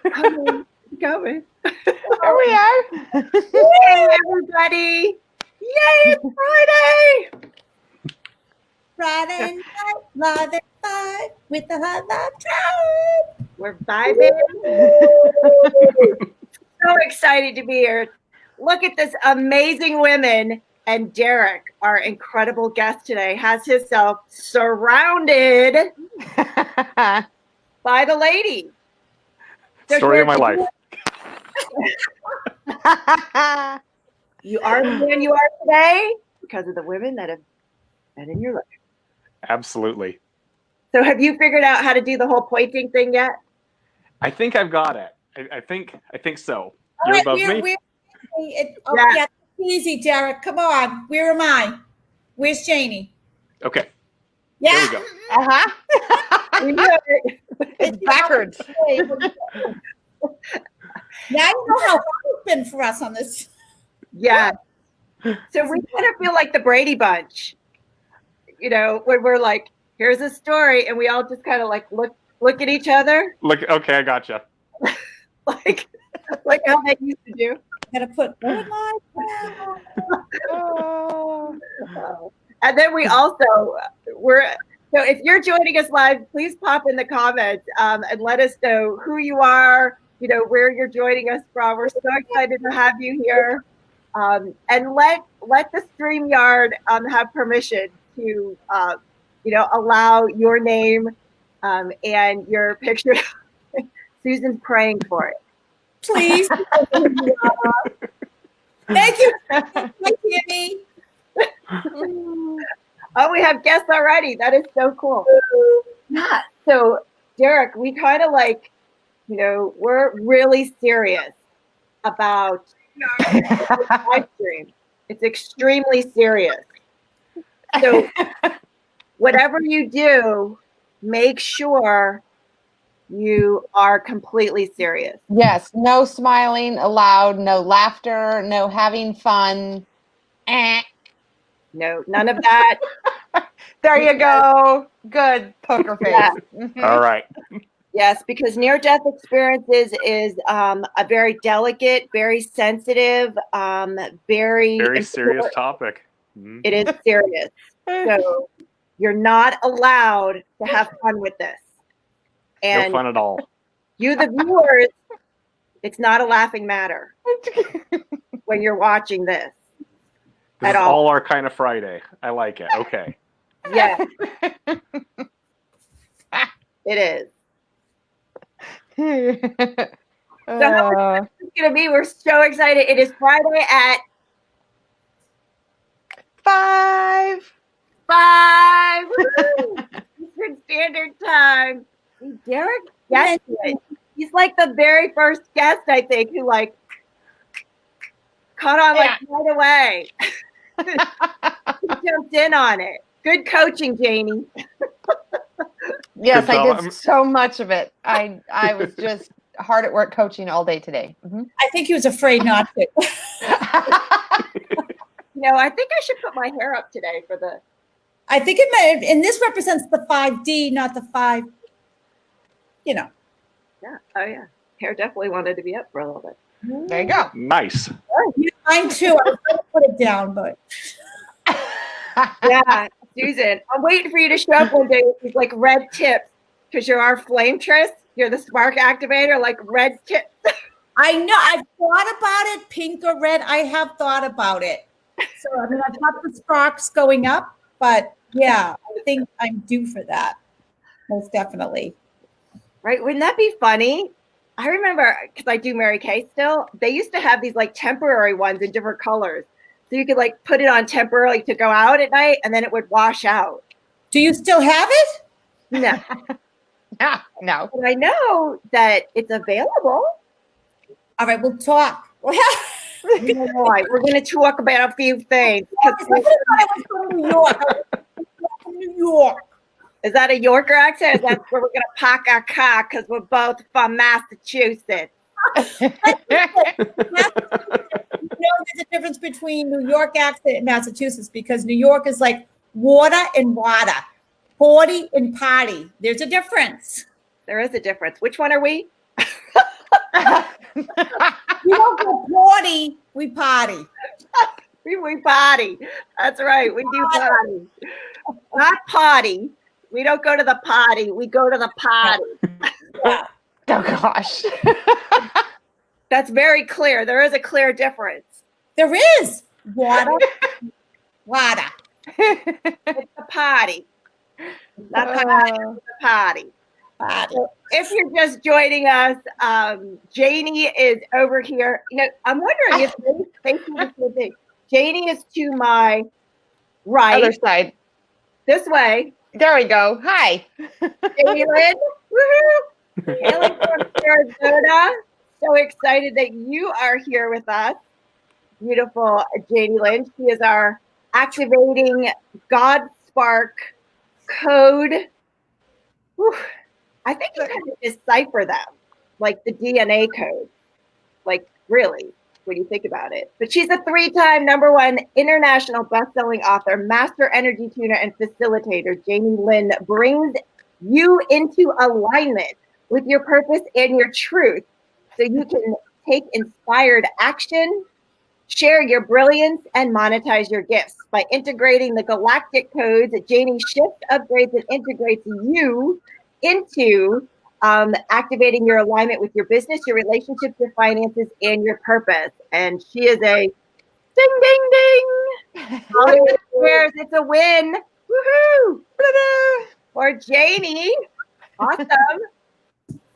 Coming. There we are. Hey, everybody. Yay, it's Friday. Friday night, live at 5 with the Hot Love Tribe. We're vibing. So excited to be here. Look at this amazing women. And Derek, our incredible guest today, has himself surrounded by the ladies. Story of my life. You are the man you are today because of the women that have been in your life. Absolutely. So have you figured out how to do the whole pointing thing yet? I think I've got it. I think so. All You're right, above me? yeah, easy, Derek. Come on. Where am I? Where's Janie? Okay. Yeah. There we go. We know it. It's backwards. Now you know how hard it's been for us on this. Yeah. So we kind of feel like the Brady Bunch, you know, when we're like, here's a story, and we all just kind of like look at each other, Look, okay, I gotcha. like how they used to do. Gotta put And then we also so if you're joining us live, please pop in the comments and let us know who you are, you know, where you're joining us from. We're so excited to have you here. And let the StreamYard have permission to you know, allow your name and your picture. Susan's praying for it. please. Thank you. Thank you, Jimmy. Oh, we have guests already. That is so cool. Yeah. So, Derek, we kind of like, you know, we're really serious about the live stream. It's extremely serious. So, whatever you do, make sure you are completely serious. Yes, no smiling allowed, no laughter, no having fun. No, none of that. There you go. Good poker face. Yeah. Mhm. All right. Yes, because near-death experiences is a very delicate, very sensitive, very serious topic. Mhm. It is serious. So you're not allowed to have fun with this. And No fun at all. you, the viewers, it's not a laughing matter when you're watching this. This At is all. all our kind of Friday. I like it. Okay. Yeah. It is. So how much it's going to be? We're so excited. It is Friday at 5. 5. Eastern Standard Time. See, Derek gets it. He's like the very first guest, I think, who like caught on like right away. He jumped in on it. Good coaching, Janie. Yes, Good I job. did so much of it. I was just hard at work coaching all day today. Mhm. I think he was afraid not to. You know, I think I should put my hair up today for the. I think it may, and this represents the 5D, not the 5, you know. Yeah. Oh, yeah. Hair definitely wanted to be up for a little bit. There you go. Nice. Mine too. I was going to put it down, but. Yeah, Susan, I'm waiting for you to show up one day with these like red tips because you're our flame trist. You're the spark activator, like red tips. I know. I've thought about it, pink or red. I have thought about it. So, I mean, I've got the sparks going up, but yeah, I think I'm due for that. Most definitely. Right? Wouldn't that be funny? I remember because I do Mary Kay still. They used to have these like temporary ones in different colors. So you could like put it on temporarily to go out at night and then it would wash out. Do you still have it? No. No. But I know that it's available. All right, we'll talk. You know why? We're going to talk about a few things. I was from New York. From New York. Is that a Yorker accent? Is that where we're going to park our car because we're both from Massachusetts? There's a difference between New York accent and Massachusetts because New York is like water and water, party and party. There's a difference. There is a difference. Which one are we? We don't go party, we party. We potty. That's right. We do potty. Not potty. We don't go to the potty. We go to the potty. Yeah. Oh gosh. That's very clear. There is a clear difference. There is water. Water. It's the potty. Not potty. It's the potty. Potty. So if you're just joining us, Janie is over here. You know, I'm wondering if Janie's facing the same thing. Janie is to my right. Other side. This way. There we go. Hi. Jalen. Woohoo! Hailing from Arizona. So excited that you are here with us. Beautiful Janie Lynch. She is our activating God Spark code. Whew. I think you kind of decipher them, like the DNA code. Like, really, when you think about it. But she's a 3-time #1 international best-selling author, master energy tuner, and facilitator. Janie Lynn brings you into alignment with your purpose and your truth so you can take inspired action, share your brilliance, and monetize your gifts. By integrating the galactic codes, Janie shifts, upgrades, and integrates you into activating your alignment with your business, your relationships, your finances, and your purpose. And she is a ding, ding, ding. Hollywood Squares, it's a win. Woohoo! For Janie. Awesome.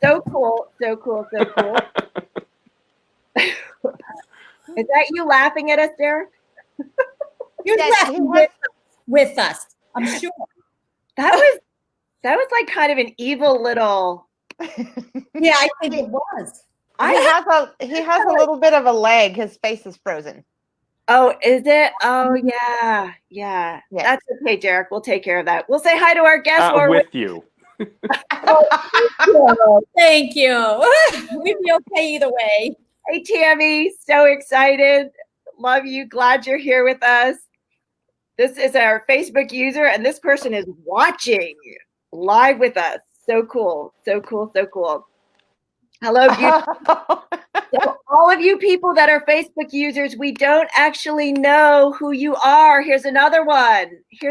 So cool, so cool, so cool. Is that you laughing at us, Derek? You're laughing with us, I'm sure. That was like kind of an evil little. Yeah, I think it was. He has a little bit of a leg. His face is frozen. Oh, is it? Oh, yeah. That's okay, Derek. We'll take care of that. We'll say hi to our guest. With you. Thank you. We'd be okay either way. Hey, Tammy. So excited. Love you. Glad you're here with us. This is our Facebook user, and this person is watching live with us. So cool. So cool. So cool. Hello, beautiful. So all of you people that are Facebook users, we don't actually know who you are. Here's another one. Well,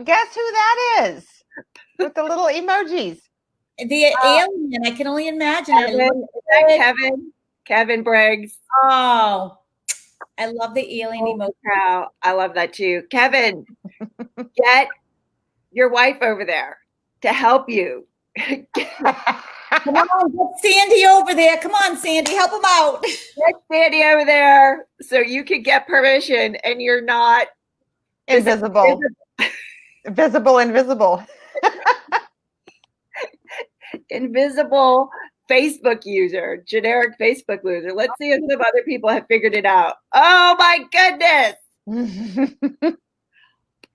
guess who that is? With the little emojis. The alien, I can only imagine. Kevin Briggs. Oh, I love the alien emoji. I love that too. Kevin, get your wife over there to help you. Come on, get Sandy over there. Come on, Sandy, help him out. Get Sandy over there so you can get permission and you're not invisible. Invisible. Invisible Facebook user, generic Facebook user. Let's see if some other people have figured it out. Oh my goodness.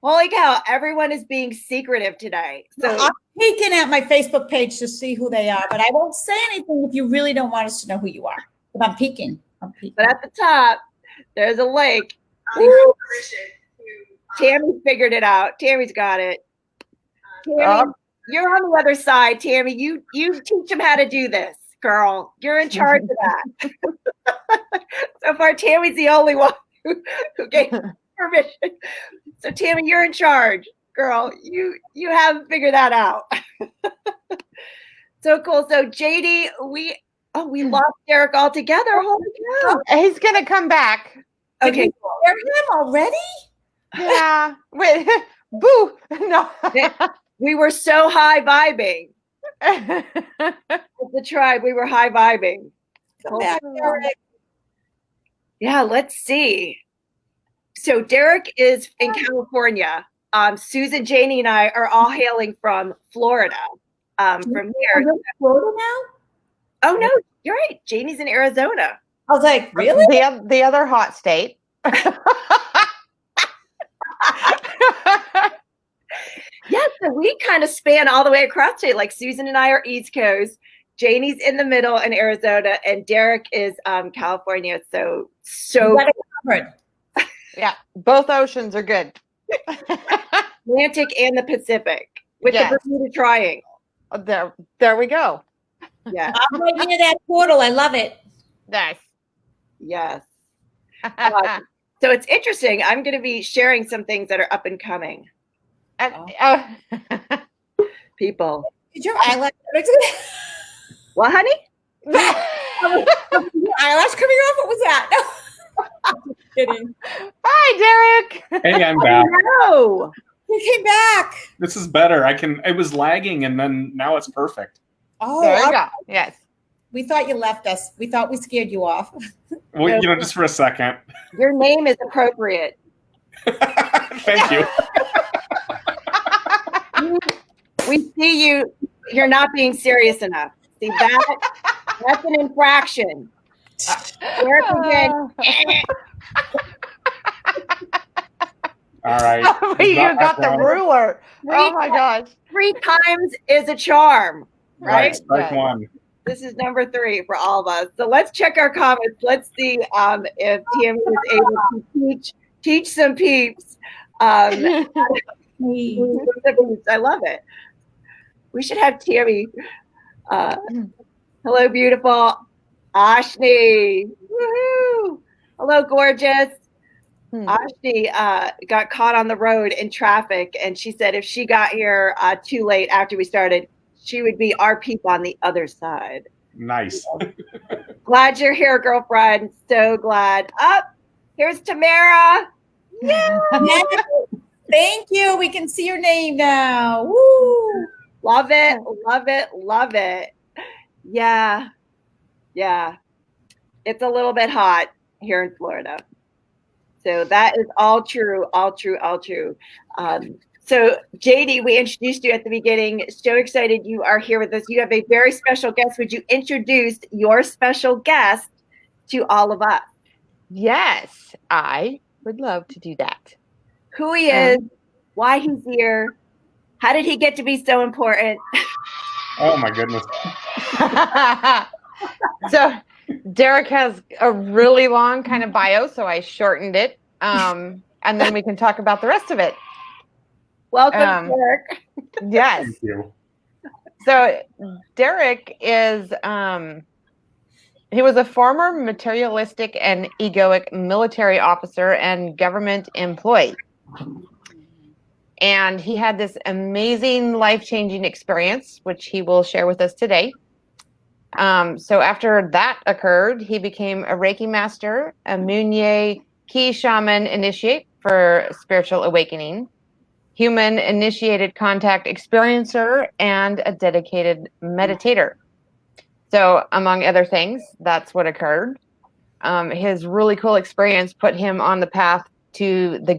Holy cow, everyone is being secretive today. So I'm peeking at my Facebook page to see who they are, but I won't say anything if you really don't want us to know who you are. But I'm peeking. But at the top, there's a link. Tammy figured it out. Tammy's got it. Tammy, you're on the other side, Tammy. You teach them how to do this, girl. You're in charge of that. So far, Tammy's the only one who gave permission. So Tammy, you're in charge, girl. You haven't figured that out. So cool. So JD, we lost Derek altogether. Holy cow. He's gonna come back. Okay. Did we hear him already? Yeah. Wait. Boo. No. We were so high vibing. With the tribe, we were high vibing. Come back, Derek. Yeah, let's see. So Derek is in California. Susan, Janie, and I are all hailing from Florida. From here. Florida now? Oh no, you're right. Janie's in Arizona. I was like, really? The other hot state. Yeah, so we kind of span all the way across state. Like Susan and I are East Coast, Janie's in the middle in Arizona, and Derek is California. So covered. Yeah, both oceans are good. Atlantic and the Pacific with the Bermuda Triangle. There we go. Yeah. I'm right near that portal. I love it. Nice. Yes. So it's interesting. I'm going to be sharing some things that are up and coming. People. Did your eyelash? What, honey? Your eyelash coming off? What was that? No. I'm just kidding. Hi, Derek. Hey, I'm back. No. You came back. This is better. It was lagging, and then now it's perfect. Oh, There you go. Yes. we thought you left us. We thought we scared you off. Well, just for a second. Your name is appropriate. Thank you. We see you. You're not being serious enough. See that's an infraction. Derek again. All right. You got the ruler. Oh my gosh. 3 times is a charm, right? Strike one. This is number 3 for all of us. So let's check our comments. Let's see if TM is able to teach some peeps. I love it. We should have Tammy. Hello, beautiful. Ashni. Woohoo. Hello, gorgeous. Ashni got caught on the road in traffic, and she said if she got here too late after we started, she would be our peep on the other side. Nice. Glad you're here, girlfriend. So glad. Up. Here's Tamara. Yeah. Thank you. We can see your name now. Woo. Love it. Love it. Love it. Yeah. Yeah. It's a little bit hot here in Florida. So that is all true, all true, all true. So JD, we introduced you at the beginning. So excited you are here with us. You have a very special guest. Would you introduce your special guest to all of us? Yes, I would love to do that. Who he is, why he's here, how did he get to be so important? Oh my goodness. So Derek has a really long kind of bio, so I shortened it. And then we can talk about the rest of it. Welcome, Derek. Yes. Thank you. So Derek is he was a former materialistic and egoic military officer and government employee. And he had this amazing life-changing experience, which he will share with us today. So after that occurred, he became a Reiki master, a Munye Ki shaman initiate for spiritual awakening, human initiated contact experiencer, and a dedicated meditator. So among other things, that's what occurred. His really cool experience put him on the path to the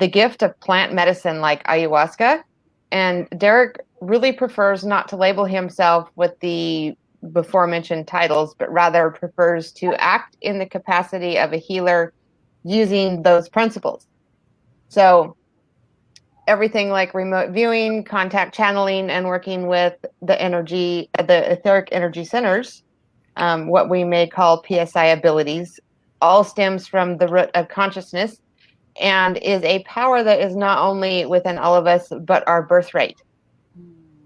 gift of plant medicine like ayahuasca. And Derek really prefers not to label himself with the before mentioned titles, but rather prefers to act in the capacity of a healer using those principles. So everything like remote viewing, contact channeling, and working with the etheric energy centers, what we may call PSI abilities, all stems from the root of consciousness and is a power that is not only within all of us, but our birthright.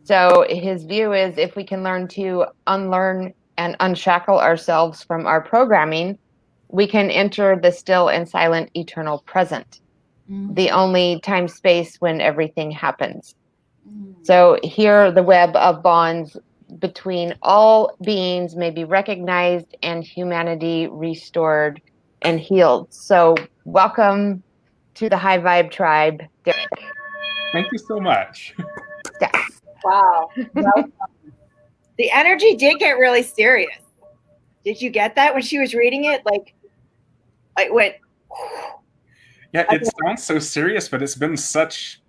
So his view is if we can learn to unlearn and unshackle ourselves from our programming, we can enter the still and silent eternal present, the only time space when everything happens. So here the web of bonds between all beings may be recognized and humanity restored and healed. So welcome to the High Vibe Tribe, Derek. Thank you so much. Yes. Wow. The energy did get really serious. Did you get that when she was reading it? Like went. Yeah, it sounds so serious, but it's been such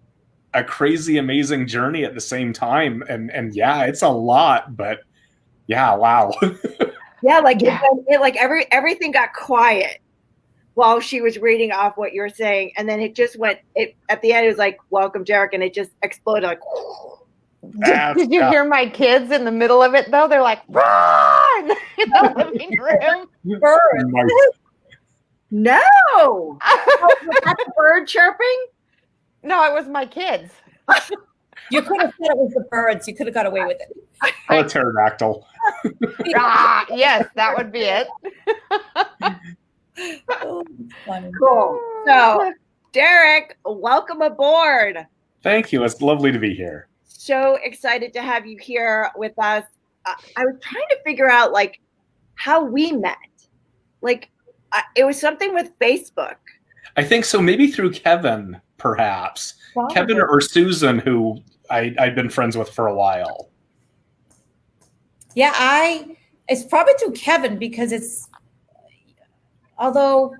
a crazy, amazing journey at the same time. And yeah, it's a lot, but yeah, wow. Yeah, like it like everything got quiet while she was reading off what you were saying, and then it just went. At the end, it was like "Welcome, Derek," and it just exploded like. Did you hear my kids in the middle of it though? They're like, run in the living room. Birds. No. Was that the bird chirping? No, it was my kids. You could have said it was the birds. You could have got away with it. Oh, a pterodactyl. Yes, that would be it. Oh, funny. Cool. So, Derek, welcome aboard. Thank you. It's lovely to be here. So excited to have you here with us. I was trying to figure out like how we met. Like it was something with Facebook. I think so. Maybe through Kevin, perhaps. Wow. Kevin or Susan, who I'd been friends with for a while. Yeah, it's probably through Kevin because although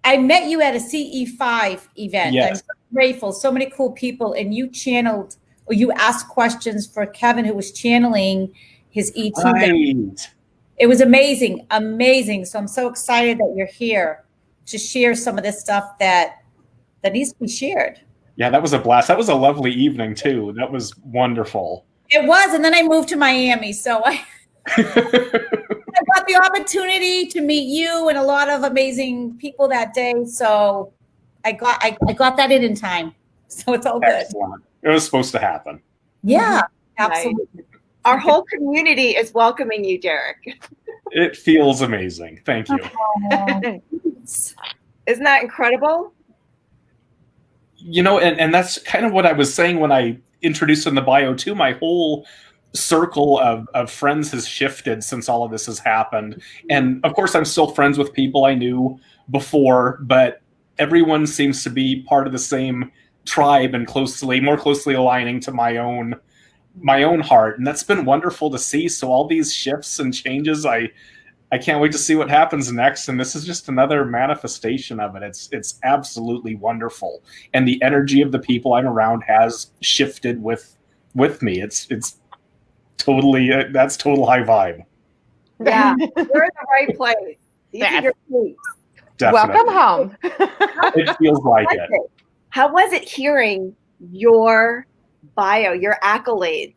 I met you at a CE5 event. Yes. I'm so grateful. So many cool people. And you asked questions for Kevin, who was channeling his ET. Right. It was amazing, amazing. So I'm so excited that you're here to share some of this stuff that needs to be shared. Yeah, that was a blast. That was a lovely evening, too. That was wonderful. It was. And then I moved to Miami. So I got the opportunity to meet you and a lot of amazing people that day. So I got that in time. So it's all good. Excellent. It was supposed to happen. Yeah, absolutely. Right. Our whole community is welcoming you, Derek. It feels amazing. Thank you. Isn't that incredible? You know, and that's kind of what I was saying when I introduced in the bio too. My whole circle of friends has shifted since all of this has happened. And of course, I'm still friends with people I knew before, but everyone seems to be part of the same tribe and more closely aligning to my own heart. And that's been wonderful to see. So all these shifts and changes, I can't wait to see what happens next. And this is just another manifestation of it. It's absolutely wonderful. And the energy of the people I'm around has shifted with me. It's totally, that's total high vibe. Yeah, you're in the right place. These are your peeps. Definitely. Welcome home. It feels like it. How was it hearing your bio, your accolades?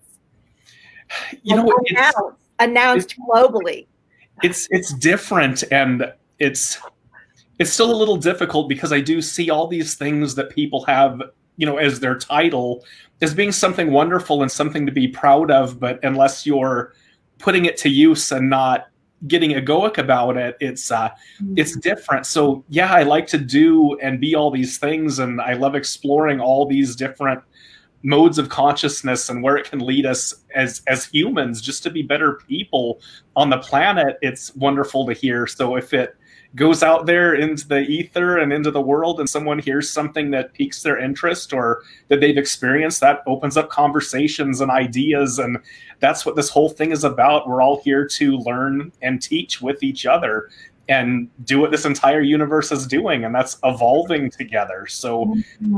You know, announced globally. It's different, and it's still a little difficult because I do see all these things that people have, you know, as their title as being something wonderful and something to be proud of, but unless you're putting it to use and not getting egoic about it, it's different. So yeah, I like to do and be all these things, and I love exploring all these different modes of consciousness and where it can lead us as humans, just to be better people on the planet. It's wonderful to hear. So if it goes out there into the ether and into the world and someone hears something that piques their interest or that they've experienced, that opens up conversations and ideas. And that's what this whole thing is about. We're all here to learn and teach with each other and do what this entire universe is doing, and that's evolving together. So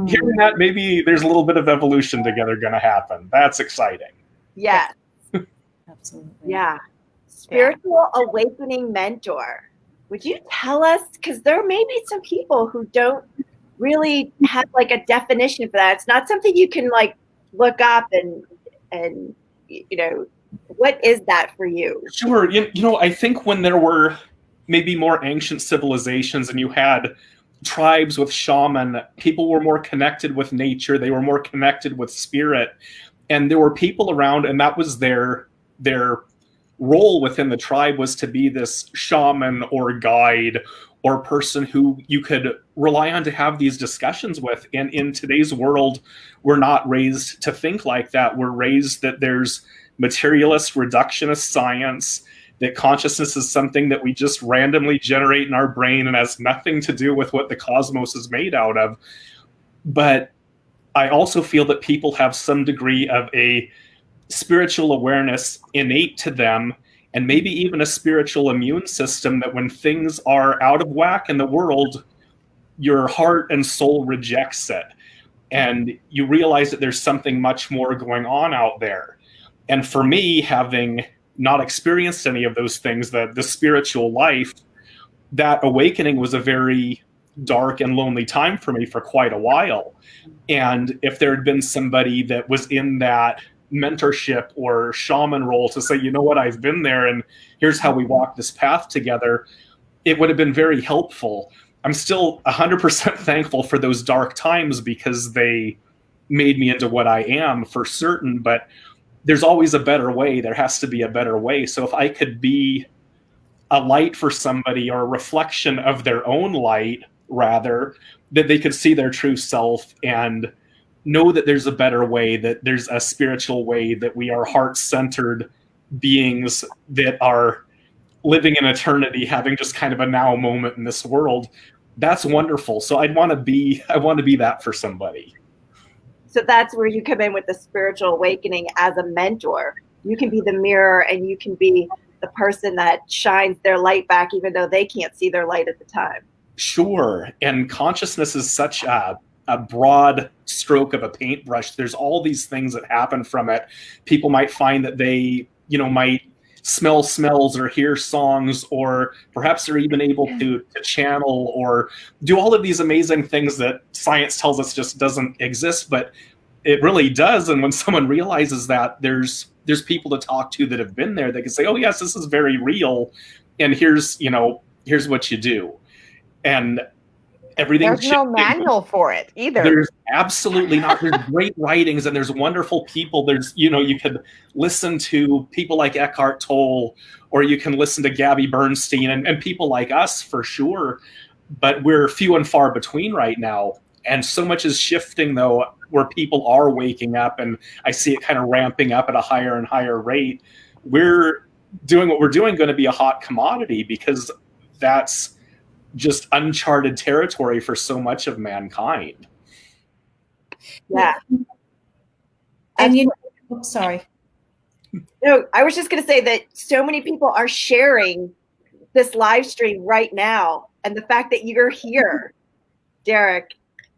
hearing that, maybe there's a little bit of evolution together going to happen. That's exciting. Yeah. Absolutely. Yeah. Spiritual awakening mentor. Would you tell us, because there may be some people who don't really have like a definition for that. It's not something you can like look up and you know, what is that for you? Sure. You know, I think when there were maybe more ancient civilizations and you had tribes with shaman, people were more connected with nature, they were more connected with spirit, and there were people around, and that was their role within the tribe, was to be this shaman or guide or person who you could rely on to have these discussions with. And in today's world, we're not raised to think like that. We're raised that there's materialist, reductionist science, that consciousness is something that we just randomly generate in our brain and has nothing to do with what the cosmos is made out of. But I also feel that people have some degree of a spiritual awareness innate to them, and maybe even a spiritual immune system, that when things are out of whack in the world, your heart and soul rejects it. And you realize that there's something much more going on out there. And for me, having not experienced any of those things, the spiritual life, that awakening was a very dark and lonely time for me for quite a while. And if there had been somebody that was in that mentorship or shaman role to say, you know what, I've been there and here's how we walk this path together, it would have been very helpful. I'm still 100% thankful for those dark times because they made me into what I am for certain. But there's always a better way. There has to be a better way. So if I could be a light for somebody, or a reflection of their own light, rather, that they could see their true self and know that there's a better way, that there's a spiritual way, that we are heart-centered beings that are living in eternity, having just kind of a now moment in this world. That's wonderful. So I want to be that for somebody. So that's where you come in with the spiritual awakening as a mentor. You can be the mirror, and you can be the person that shines their light back, even though they can't see their light at the time. Sure. And consciousness is such a broad stroke of a paintbrush. There's all these things that happen from it. People might find that they, might smell smells or hear songs, or perhaps they're even able to channel or do all of these amazing things that science tells us just doesn't exist, but it really does. And when someone realizes that, there's people to talk to that have been there. They can say, oh yes, this is very real, and here's what you do. And everything. There's no manual for it either. There's absolutely not. There's great writings, and there's wonderful people. There's, you could listen to people like Eckhart Tolle, or you can listen to Gabby Bernstein and people like us for sure. But we're few and far between right now. And so much is shifting, though, where people are waking up, and I see it kind of ramping up at a higher and higher rate. We're doing what we're doing going to be a hot commodity, because that's just uncharted territory for so much of mankind. Yeah. And sorry. No, I was just going to say that so many people are sharing this live stream right now, and the fact that you're here, Derek,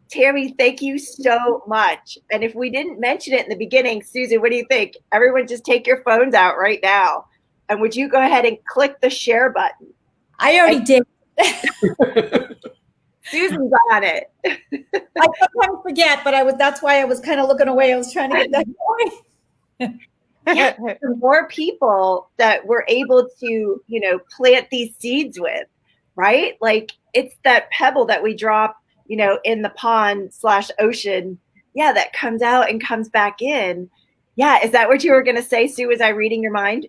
Tammy, thank you so much. And if we didn't mention it in the beginning, Susan, what do you think? Everyone just take your phones out right now. And would you go ahead and click the share button? I already did. Susan's on it. I sometimes forget, but that's why I was kind of looking away. I was trying to get that going. Yeah, more people that we're able to, plant these seeds with, right? Like, it's that pebble that we drop, in the pond/ocean. Yeah, that comes out and comes back in. Yeah, is that what you were going to say, Sue? Was I reading your mind?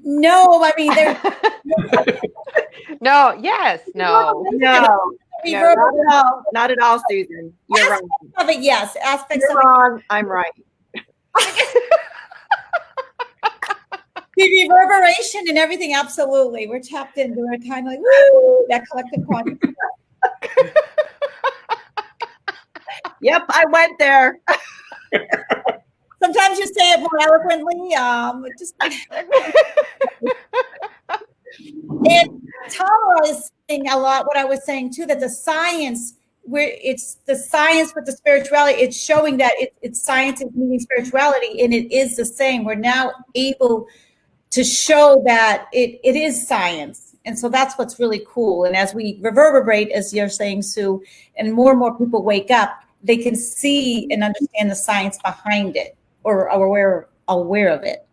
No, I mean, there's no, yes, no. No, not at all, Susan. You're wrong. Of it, yes. Aspects You're of wrong. It. I'm right. The reverberation and everything, absolutely. We're tapped into. We're kind of like, woo, that collective consciousness. Yep, I went there. Sometimes you say it more eloquently. And Tara is saying a lot what I was saying too, that the science, where it's the science with the spirituality, it's showing that it's science is meeting spirituality, and it is the same. We're now able to show that it is science. And so that's what's really cool. And as we reverberate, as you're saying, Sue, and more people wake up, they can see and understand the science behind it, or are aware of it.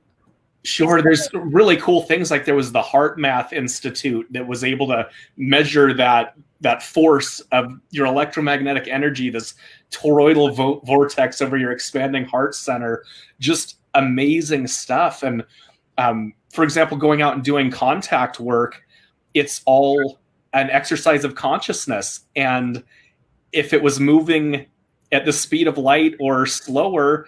Sure. There's really cool things, like there was the Heart Math Institute that was able to measure that force of your electromagnetic energy, this toroidal vortex over your expanding heart center. Just amazing stuff. And for example, going out and doing contact work, it's all an exercise of consciousness. And if it was moving at the speed of light or slower,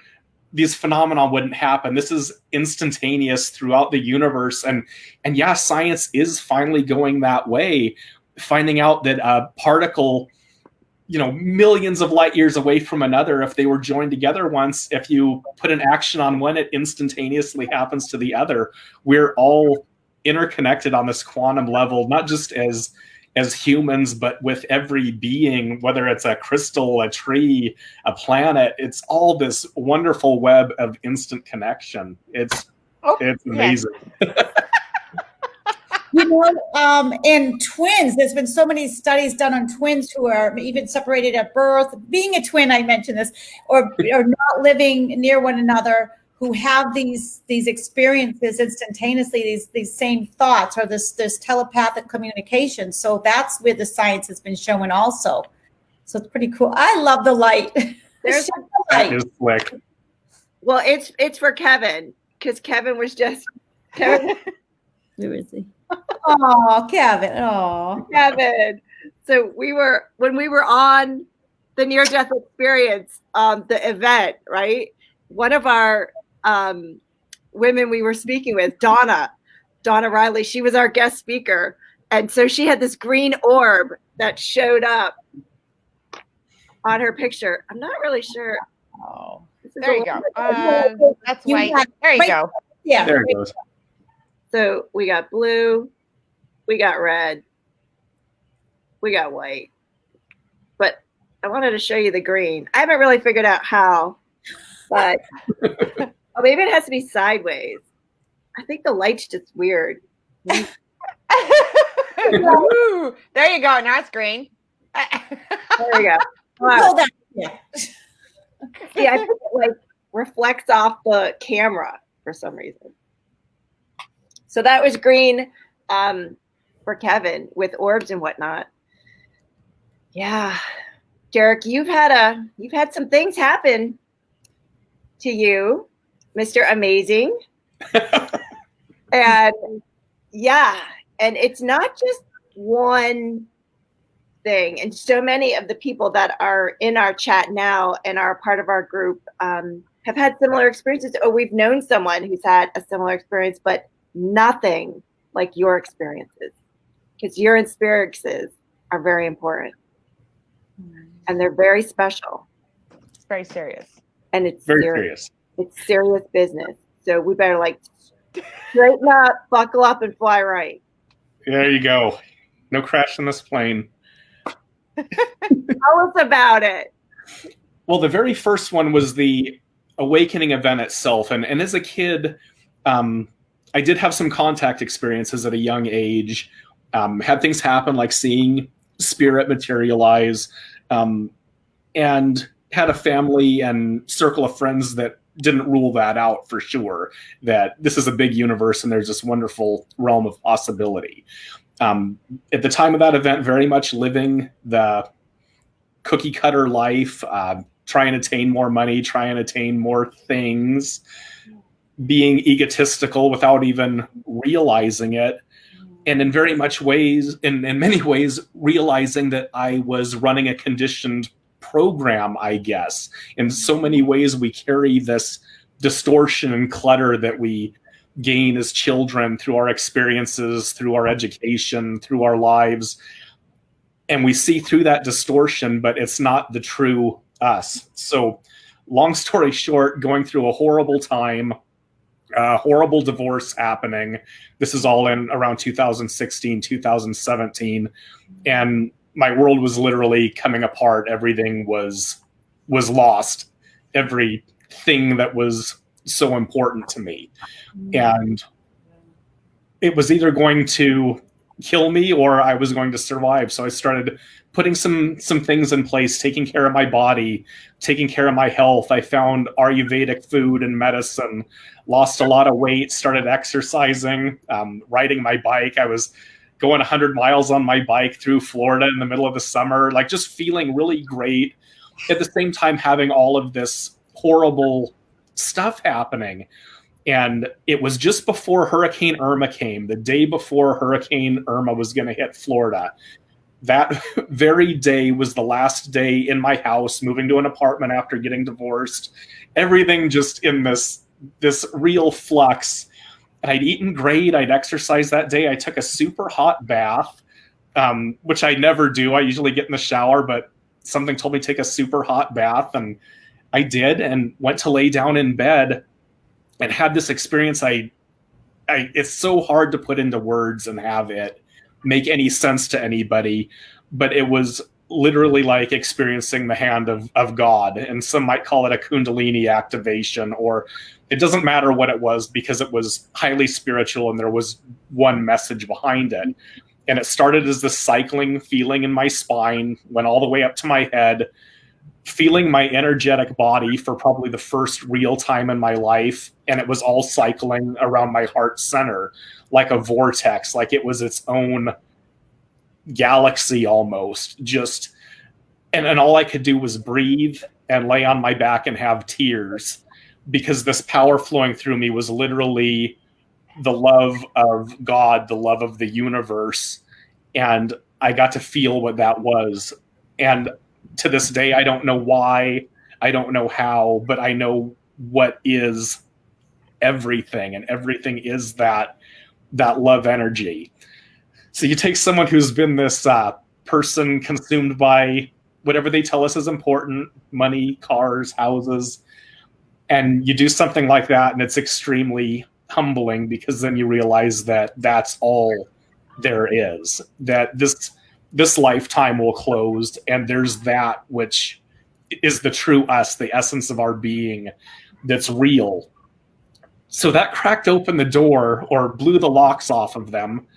these phenomena wouldn't happen. This is instantaneous throughout the universe. And yeah, science is finally going that way, finding out that a particle, millions of light years away from another, if they were joined together once, if you put an action on one, it instantaneously happens to the other. We're all interconnected on this quantum level, not just as humans, but with every being, whether it's a crystal, a tree, a planet. It's all this wonderful web of instant connection. It's amazing. And twins, there's been so many studies done on twins who are even separated at birth. Being a twin, I mentioned this, or not living near one another, who have these experiences instantaneously, these same thoughts, or this telepathic communication. So that's where the science has been showing also. So it's pretty cool. I love the light. There's the light. That is slick. Well, it's for Kevin because Kevin was just Kevin. Where is he? Oh, Kevin. Oh, Kevin. So when we were on the near death experience, the event, right? One of our women we were speaking with, Donna Riley, she was our guest speaker. And so she had this green orb that showed up on her picture. I'm not really sure. oh. There you go. That's white. There you go. Yeah. There it goes. So we got blue, we got red, we got white. But I wanted to show you the green. I haven't really figured out how, but oh, maybe it has to be sideways. I think the light's just weird. Ooh, there you go. Now it's green. There we go. Hold that. Yeah. Yeah, I think it like reflects off the camera for some reason. So that was green for Kevin with orbs and whatnot. Yeah, Derek, you've had some things happen to you, Mr. Amazing, and yeah, and it's not just one thing. And so many of the people that are in our chat now and are part of our group have had similar experiences, or we've known someone who's had a similar experience, but nothing like your experiences, because your experiences are very important and they're very special. It's very serious. And it's Very serious. It's serious business. So we better like straighten up, buckle up, and fly right. There you go. No crashing this plane. Tell us about it. Well, the very first one was the awakening event itself. And as a kid, I did have some contact experiences at a young age. Had things happen like seeing spirit materialize, and had a family and circle of friends that didn't rule that out for sure, that this is a big universe and there's this wonderful realm of possibility. At the time of that event, very much living the cookie cutter life, try and attain more money, try and attain more things, being egotistical without even realizing it. And in many ways, realizing that I was running a conditioned program, I guess. In so many ways, we carry this distortion and clutter that we gain as children through our experiences, through our education, through our lives. And we see through that distortion, but it's not the true us. So long story short, going through a horrible time, horrible divorce happening. This is all in around 2016, 2017. And my world was literally coming apart. Everything was lost. Everything that was so important to me. And it was either going to kill me or I was going to survive. So I started putting some things in place, taking care of my body, taking care of my health. I found Ayurvedic food and medicine, lost a lot of weight, started exercising, riding my bike. I was going 100 miles on my bike through Florida in the middle of the summer, like just feeling really great. At the same time, having all of this horrible stuff happening. And it was just before Hurricane Irma came, the day before Hurricane Irma was going to hit Florida. That very day was the last day in my house, moving to an apartment after getting divorced. Everything just in this real flux. And I'd eaten great. I'd exercised that day. I took a super hot bath, which I never do. I usually get in the shower, but something told me to take a super hot bath. And I did, and went to lay down in bed and had this experience. It's so hard to put into words and have it make any sense to anybody, but it was literally like experiencing the hand of God. And some might call it a Kundalini activation, or it doesn't matter what it was, because it was highly spiritual and there was one message behind it. And it started as this cycling feeling in my spine, went all the way up to my head, feeling my energetic body for probably the first real time in my life. And it was all cycling around my heart center like a vortex, like it was its own galaxy almost. Just, and all I could do was breathe and lay on my back and have tears. because this power flowing through me was literally the love of God, the love of the universe. And I got to feel what that was. And to this day, I don't know why, I don't know how, but I know what is everything, and everything is that love energy. So you take someone who's been this person consumed by whatever they tell us is important, money, cars, houses, and you do something like that, and it's extremely humbling, because then you realize that that's all there is, that this lifetime will close, and there's that which is the true us, the essence of our being, that's real. So that cracked open the door, or blew the locks off of them,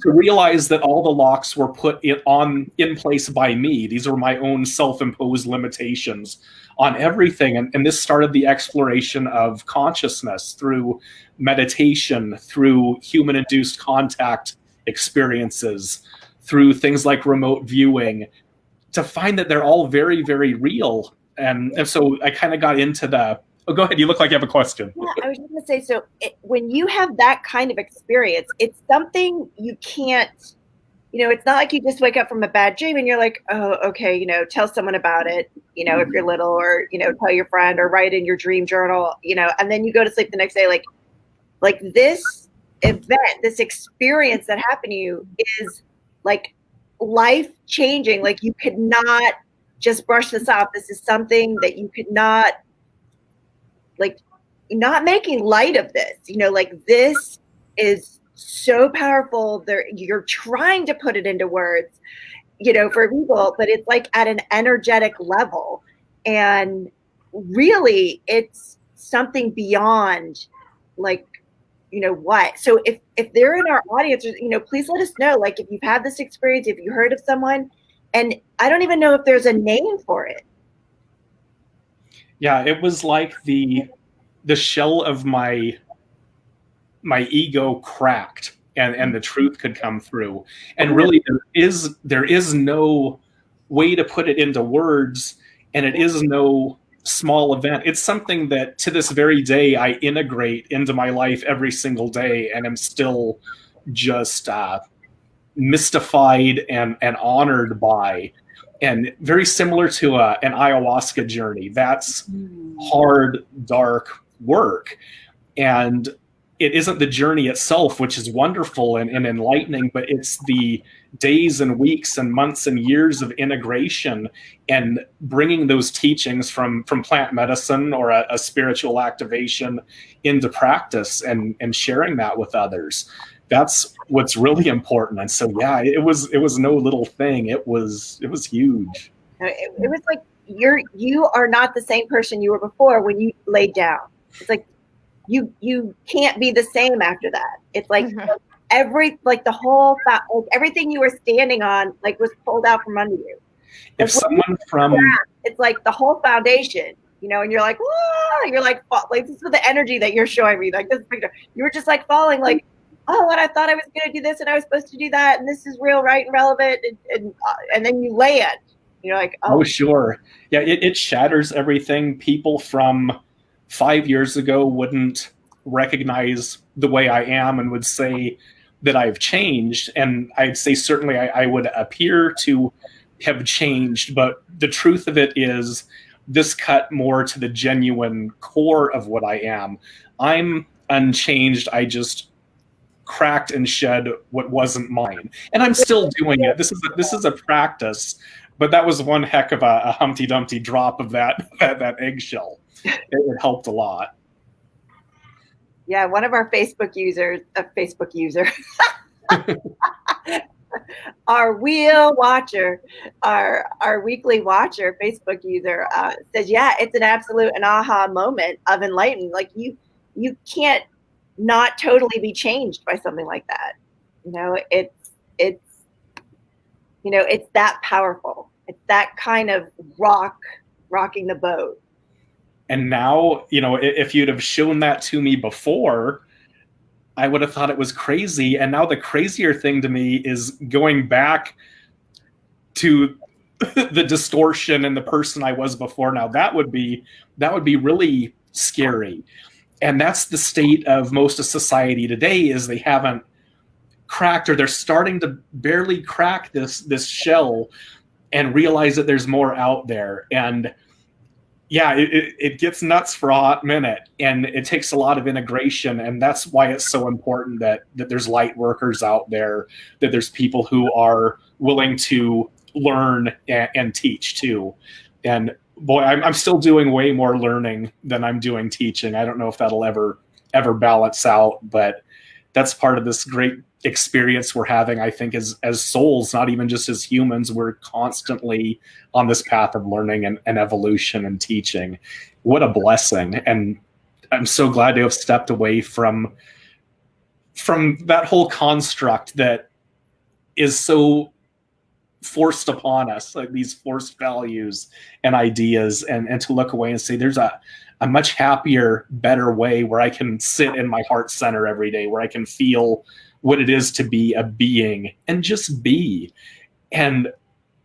to realize that all the locks were put in place by me. These were my own self-imposed limitations on everything. And this started the exploration of consciousness through meditation, through human-induced contact experiences, through things like remote viewing, to find that they're all very, very real. And so I kind of got into the... Oh, go ahead. You look like you have a question. Yeah, I was just going to say, so when you have that kind of experience, it's something you can't, it's not like you just wake up from a bad dream and you're like, oh, okay, tell someone about it, if you're little, or, tell your friend, or write in your dream journal, and then you go to sleep the next day. Like this event, this experience that happened to you is like life changing. Like you could not just brush this off. This is something that you could not, like, not making light of this, like this is so powerful. You're trying to put it into words, for people, but it's like at an energetic level. And really it's something beyond like, what. So if they're in our audience, please let us know, like if you've had this experience, if you heard of someone, and I don't even know if there's a name for it. Yeah, it was like the shell of my ego cracked, and the truth could come through. And really, there is no way to put it into words, and it is no small event. It's something that to this very day I integrate into my life every single day, and I'm still just mystified and honored by. And very similar to an ayahuasca journey. That's hard, dark work. And it isn't the journey itself, which is wonderful and enlightening, but it's the days and weeks and months and years of integration and bringing those teachings from plant medicine or a spiritual activation into practice and sharing that with others. That's what's really important. And so, yeah, it was no little thing. It was huge. It was like you are not the same person you were before when you laid down. It's like you can't be the same after that. It's like the whole everything you were standing on like was pulled out from under you. If someone from it's like the whole foundation, and you're like, whoa, you're like this is the energy that you're showing me, like this picture. You were just like falling, like, oh, and I thought I was going to do this and I was supposed to do that, and this is real, right, and relevant, and then you land. You're like, oh, sure. Yeah, it shatters everything. People from 5 years ago wouldn't recognize the way I am and would say that I've changed. And I'd say certainly I would appear to have changed, but the truth of it is this cut more to the genuine core of what I am. I'm unchanged. I just cracked and shed what wasn't mine, and I'm still doing it. This is a practice, but that was one heck of a Humpty Dumpty drop of that eggshell. It helped a lot. Yeah, one of our Facebook users, our wheel watcher, our weekly watcher, Facebook user, says, yeah, it's an absolute an aha moment of enlightenment. Like you can't not totally be changed by something like that. It's that powerful. It's that kind of rocking the boat. And now, if you'd have shown that to me before, I would have thought it was crazy. And now the crazier thing to me is going back to the distortion and the person I was before. Now that would be really scary. And that's the state of most of society today, is they haven't cracked, or they're starting to barely crack this shell and realize that there's more out there. And yeah, it gets nuts for a hot minute, and it takes a lot of integration, and that's why it's so important that there's light workers out there, that there's people who are willing to learn and teach too. And boy, I'm still doing way more learning than I'm doing teaching. I don't know if that'll ever balance out, but that's part of this great experience we're having, I think, as souls, not even just as humans. We're constantly on this path of learning and evolution and teaching. What a blessing. And I'm so glad to have stepped away from that whole construct that is so forced upon us, like these forced values and ideas, and to look away and say there's a much happier, better way where I can sit in my heart center every day, where I can feel what it is to be a being and just be, and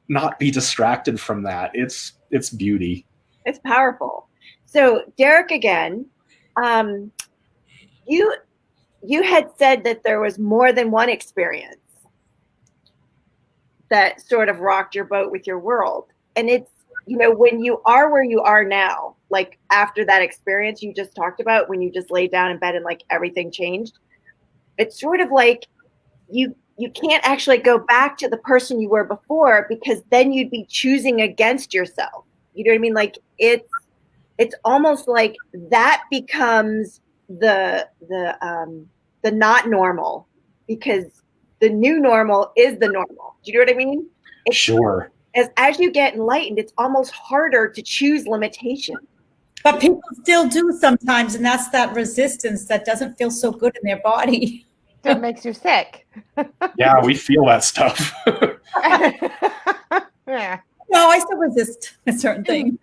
not be distracted from that. It's beauty. It's powerful. So Derek, again, you had said that there was more than one experience that sort of rocked your boat with your world. And it's, when you are where you are now, like after that experience you just talked about, when you just laid down in bed and like everything changed, it's sort of like you can't actually go back to the person you were before, because then you'd be choosing against yourself. You know what I mean? Like it's almost like that becomes the not normal, because the new normal is the normal. Do you know what I mean? Sure. As you get enlightened, it's almost harder to choose limitation. But people still do sometimes, and that's that resistance that doesn't feel so good in their body. That makes you sick. Yeah, we feel that stuff. Yeah. No, I still resist a certain thing.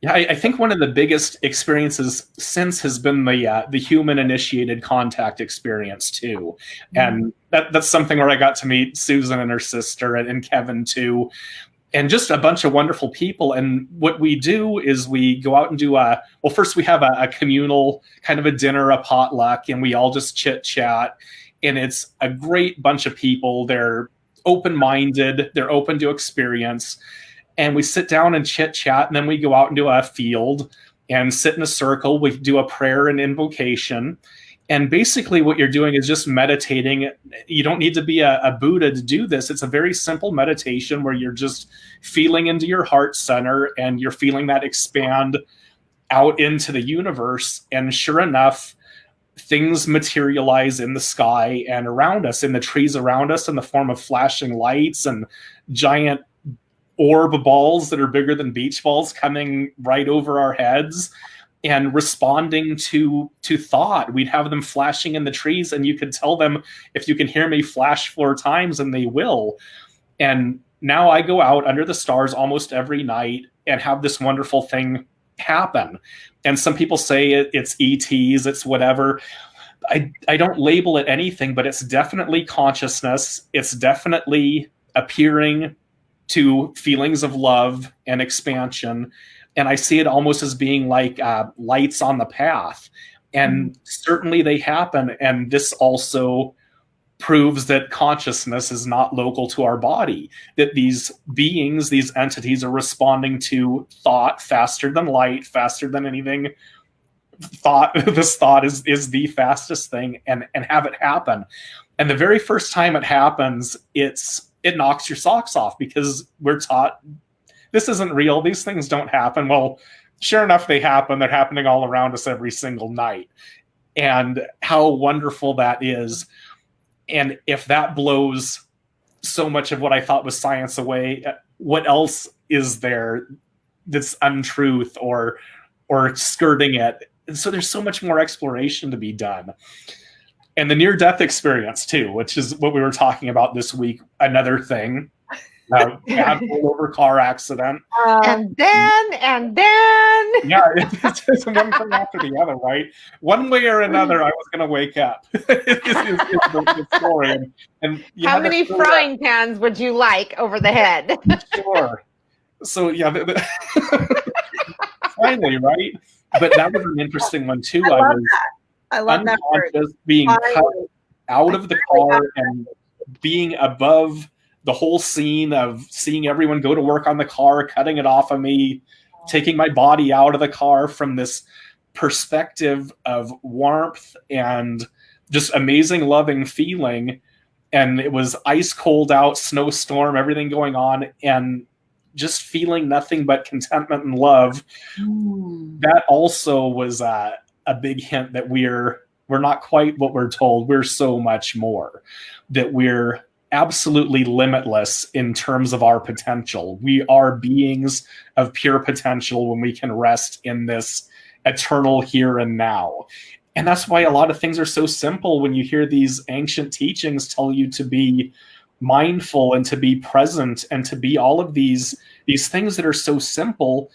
Yeah, I think one of the biggest experiences since has been the human-initiated contact experience too, and that's something where I got to meet Susan and her sister, and Kevin too, and just a bunch of wonderful people. And what we do is we go out and do first we have a communal kind of a dinner, a potluck, and we all just chit chat, and it's a great bunch of people. They're open-minded, they're open to experience. And we sit down and chit chat, and then we go out into a field and sit in a circle. We do a prayer and invocation. And basically what you're doing is just meditating. You don't need to be a Buddha to do this. It's a very simple meditation where you're just feeling into your heart center, and you're feeling that expand out into the universe. And sure enough, things materialize in the sky and around us, in the trees around us, in the form of flashing lights and giant orb balls that are bigger than beach balls coming right over our heads and responding to thought. We'd have them flashing in the trees, and you could tell them, if you can hear me flash 4 times, and they will. And now I go out under the stars almost every night and have this wonderful thing happen. And some people say it's ETs, it's whatever. I don't label it anything, but it's definitely consciousness. It's definitely appearing to feelings of love and expansion. And I see it almost as being like lights on the path. And certainly they happen. And this also proves that consciousness is not local to our body, that these beings, these entities, are responding to thought faster than light, faster than anything. This thought is the fastest thing, and have it happen. And the very first time it happens, it knocks your socks off, because we're taught this isn't real. These things don't happen. Well, sure enough, they happen. They're happening all around us every single night. And how wonderful that is. And if that blows so much of what I thought was science away, what else is there that's untruth or skirting it? And so there's so much more exploration to be done. And the near-death experience, too, which is what we were talking about this week, another thing. Over car accident. And then. Yeah, it's one thing after the other, right? One way or another, I was going to wake up. is the story. And how many frying pans would you like over the head? Sure. So, yeah. Finally, right? But that was an interesting one too. I love that word. Unconscious, being cut Finally. out of the car and being above the whole scene of seeing everyone go to work on the car, cutting it off of me, taking my body out of the car from this perspective of warmth and just amazing loving feeling. And it was ice cold out, snowstorm, everything going on, and just feeling nothing but contentment and love. That also was a big hint that we're not quite what we're told. We're so much more, that we're absolutely limitless in terms of our potential. We are beings of pure potential when we can rest in this eternal here and now. And that's why a lot of things are so simple when you hear these ancient teachings tell you to be mindful and to be present and to be all of these things that are so simple.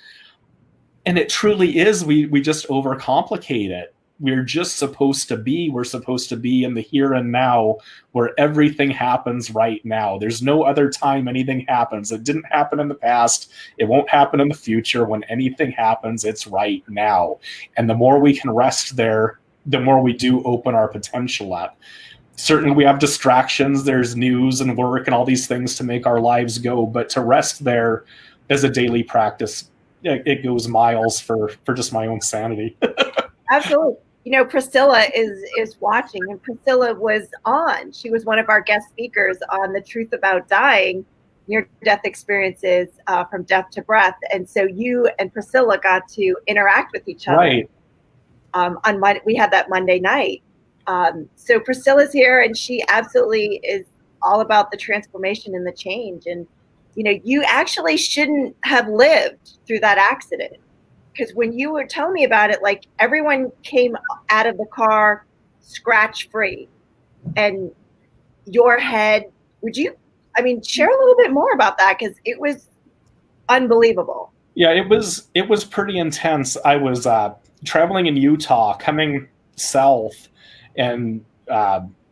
And it truly is, we just overcomplicate it. We're supposed to be in the here and now, where everything happens right now. There's no other time anything happens. It didn't happen in the past. It won't happen in the future. When anything happens, it's right now. And the more we can rest there, the more we do open our potential up. Certainly we have distractions. There's news and work and all these things to make our lives go. But to rest there as a daily practice, it goes miles for just my own sanity. Absolutely. You know, Priscilla is watching, and Priscilla was on. She was one of our guest speakers on The Truth About Dying, near-death experiences from death to breath. And so you and Priscilla got to interact with each other. Right. On Monday, we had that Monday night. So Priscilla's here, and she absolutely is all about the transformation and the change. And, you know, you actually shouldn't have lived through that accident. Because when you were telling me about it, like, everyone came out of the car scratch free, and your head, share a little bit more about that? Because it was unbelievable. Yeah, it was pretty intense. I was traveling in Utah, coming south, and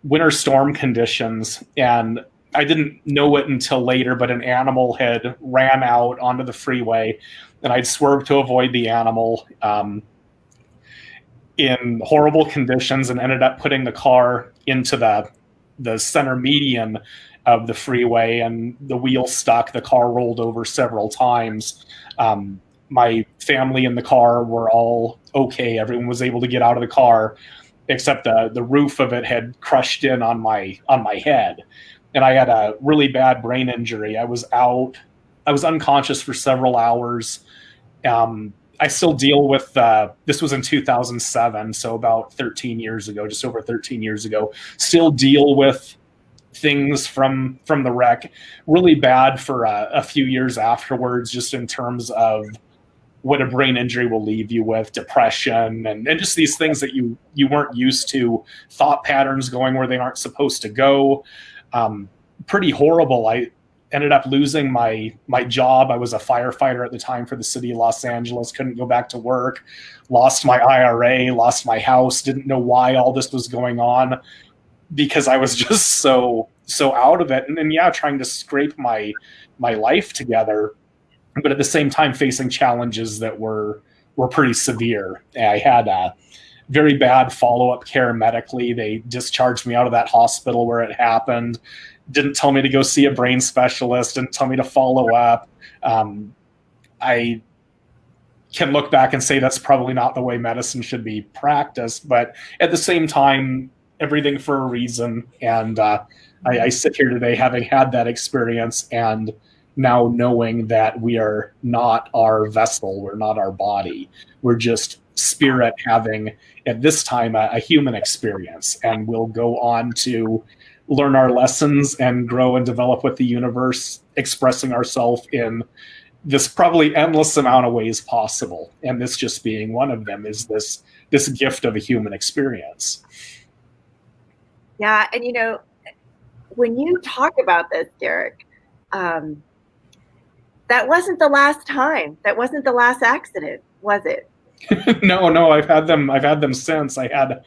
winter storm conditions, and I didn't know it until later, but an animal had ran out onto the freeway, and I'd swerved to avoid the animal in horrible conditions, and ended up putting the car into the center median of the freeway, and the wheel stuck. The car rolled over several times. My family in the car were all okay. Everyone was able to get out of the car, except the roof of it had crushed in on my head. And I had a really bad brain injury. I was unconscious for several hours. I still deal with, this was in 2007, so about 13 years ago, just over 13 years ago, still deal with things from the wreck. Really bad for a few years afterwards, just in terms of what a brain injury will leave you with, depression, and just these things that you weren't used to, thought patterns going where they aren't supposed to go. Pretty horrible. I ended up losing my job. I was a firefighter at the time for the city of Los Angeles, couldn't go back to work, lost my IRA, lost my house, didn't know why all this was going on, because I was just so out of it. And yeah, trying to scrape my life together, but at the same time facing challenges that were pretty severe. I had a very bad follow-up care medically. They discharged me out of that hospital where it happened. Didn't tell me to go see a brain specialist, didn't tell me to follow up. I can look back and say that's probably not the way medicine should be practiced, but at the same time, everything for a reason. And I sit here today having had that experience, and now knowing that we are not our vessel, we're not our body, we're just spirit having, at this time, a human experience, and we'll go on to learn our lessons and grow and develop with the universe, expressing ourselves in this probably endless amount of ways possible. And this just being one of them, is this gift of a human experience. Yeah, and you know, when you talk about this, Derek, that wasn't the last time. That wasn't the last accident, was it? No, I've had them since. I don't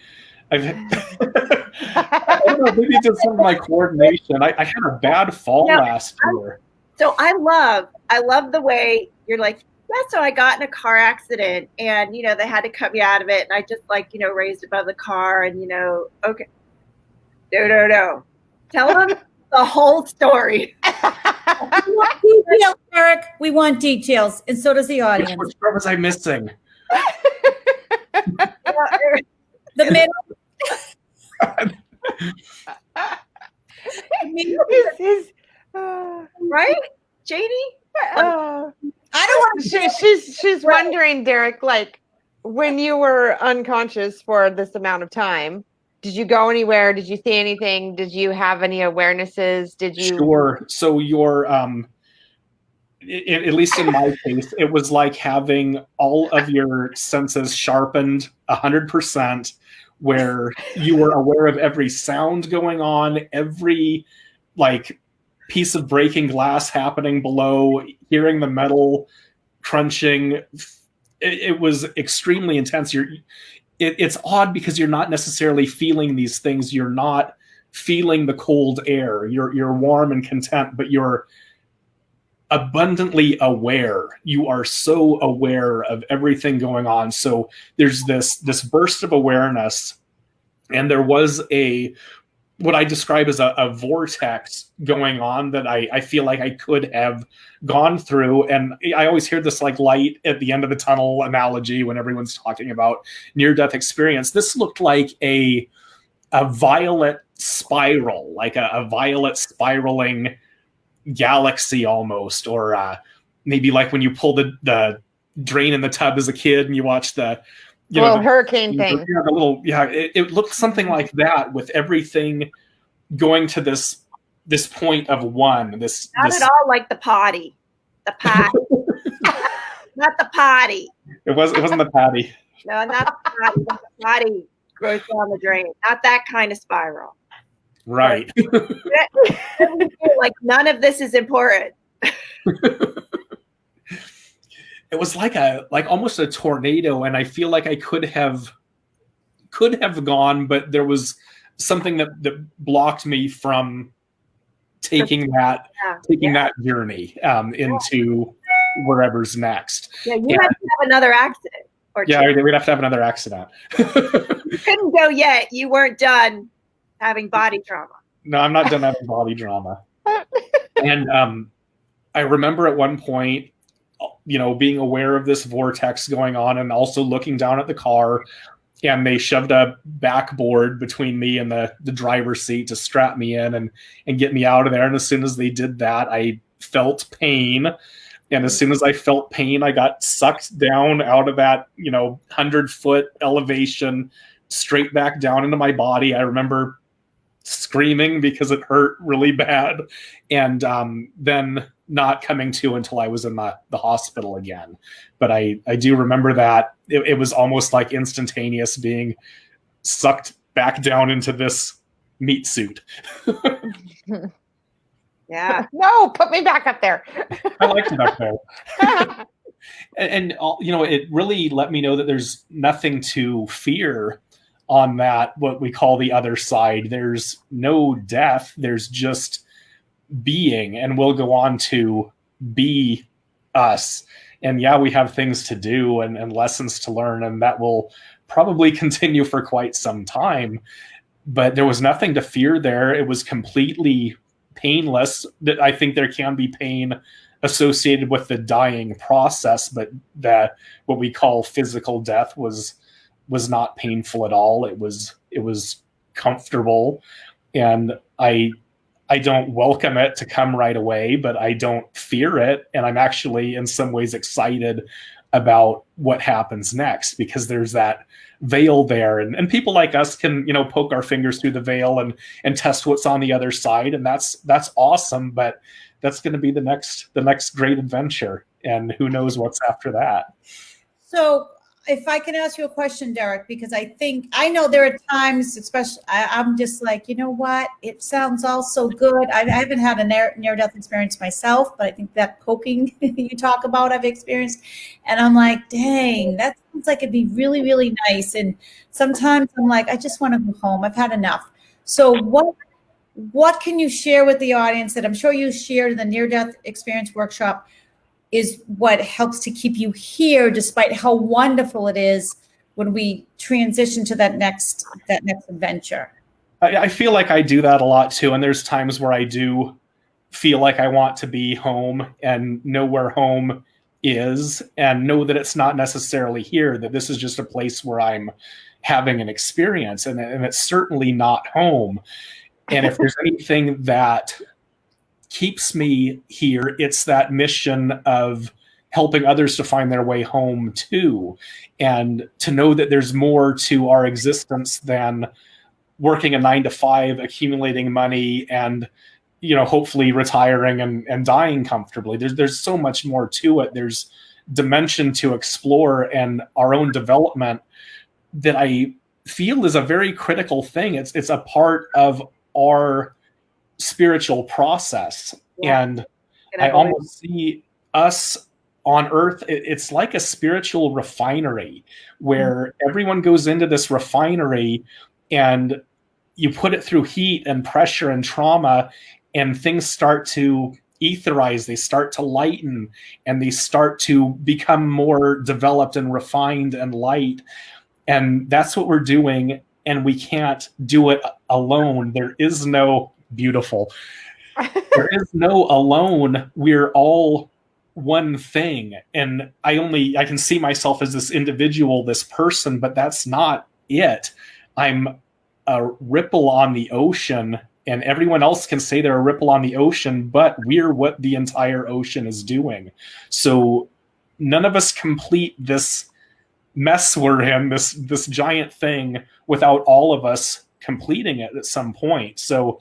know, maybe just some of my coordination. I had a bad fall last year. So I love the way you're like, Yeah, so I got in a car accident and, they had to cut me out of it. And I just raised above the car and, okay. No. Tell them the whole story. We want details, Eric. We want details. And so does the audience. Which part was I missing? The middle. Right, Janie? I don't want to. She's wondering, Derek, like when you were unconscious for this amount of time, did you go anywhere? Did you see anything? Did you have any awarenesses? Did you? Sure. So your at least in my case, it was like having all of your senses sharpened 100%, where you were aware of every sound going on, every piece of breaking glass happening below, hearing the metal crunching. It was extremely intense. It's odd because you're not necessarily feeling these things. You're not feeling the cold air. You're warm and content, but you're abundantly aware. You are so aware of everything going on. So there's this burst of awareness, and there was what I describe as a vortex going on that I feel like I could have gone through. And I always hear this light at the end of the tunnel analogy when everyone's talking about near-death experience. This looked like a violet spiral, like a violet spiraling galaxy almost, or maybe like when you pull the drain in the tub as a kid and you watch the hurricane thing. It looked something like that, with everything going to this point of one. Not at all like the potty. The potty. Not the potty. It wasn't the patty. No, not the potty. The potty goes down the drain. Not that kind of spiral. Right. Like none of this is important. It was like almost a tornado, and I feel like I could have gone, but there was something that blocked me from taking that journey into wherever's next. Yeah, you have to have another accident. We'd have to have another accident. You couldn't go yet. You weren't done having body trauma. No, I'm not done having body trauma. And I remember at one point, being aware of this vortex going on and also looking down at the car, and they shoved a backboard between me and the driver's seat to strap me in and get me out of there. And as soon as they did that, I felt pain. And as soon as I felt pain, I got sucked down out of that, 100-foot elevation straight back down into my body. I remember screaming because it hurt really bad. And then not coming to until I was in the hospital again. But I do remember that it was almost like instantaneous, being sucked back down into this meat suit. Yeah. No, put me back up there. I liked it up there. And it really let me know that there's nothing to fear on that, what we call the other side. There's no death. There's just being, and we'll go on to be us. And we have things to do and lessons to learn, and that will probably continue for quite some time. But there was nothing to fear there. It was completely painless. That I think there can be pain associated with the dying process, but that what we call physical death was not painful at all. It was comfortable, and I don't welcome it to come right away, but I don't fear it. And I'm actually in some ways excited about what happens next, because there's that veil there, and people like us can, poke our fingers through the veil and test what's on the other side. And that's awesome, but that's going to be the next great adventure. And who knows what's after that. So if I can ask you a question, Derek, because I know there are times, especially I'm just like, you know what? It sounds all so good. I haven't had a near-death experience myself, but I think that poking you talk about, I've experienced. And I'm like, dang, that sounds like it'd be really, really nice. And sometimes I'm like, I just want to go home. I've had enough. So what can you share with the audience that I'm sure you shared in the near-death experience workshop? is what helps to keep you here, despite how wonderful it is when we transition to that next adventure. I feel like I do that a lot too, and there's times where I do feel like I want to be home and know where home is, and know that it's not necessarily here, that this is just a place where I'm having an experience, and it's certainly not home. And if there's anything that keeps me here, it's that mission of helping others to find their way home too, and to know that there's more to our existence than working a 9 to 5, accumulating money, and hopefully retiring and dying comfortably. There's so much more to it. There's dimension to explore, and our own development that I feel is a very critical thing. It's a part of our spiritual process. Yeah. And I almost see us on Earth, it's like a spiritual refinery where everyone goes into this refinery, and you put it through heat and pressure and trauma, and things start to etherize, they start to lighten, and they start to become more developed and refined and light. And that's what we're doing, and we can't do it alone. There is no beautiful. There is no alone. We're all one thing. And I can see myself as this individual, this person, but that's not it. I'm a ripple on the ocean, and everyone else can say they're a ripple on the ocean, but we're what the entire ocean is doing. So none of us complete this mess we're in, this giant thing, without all of us completing it at some point. So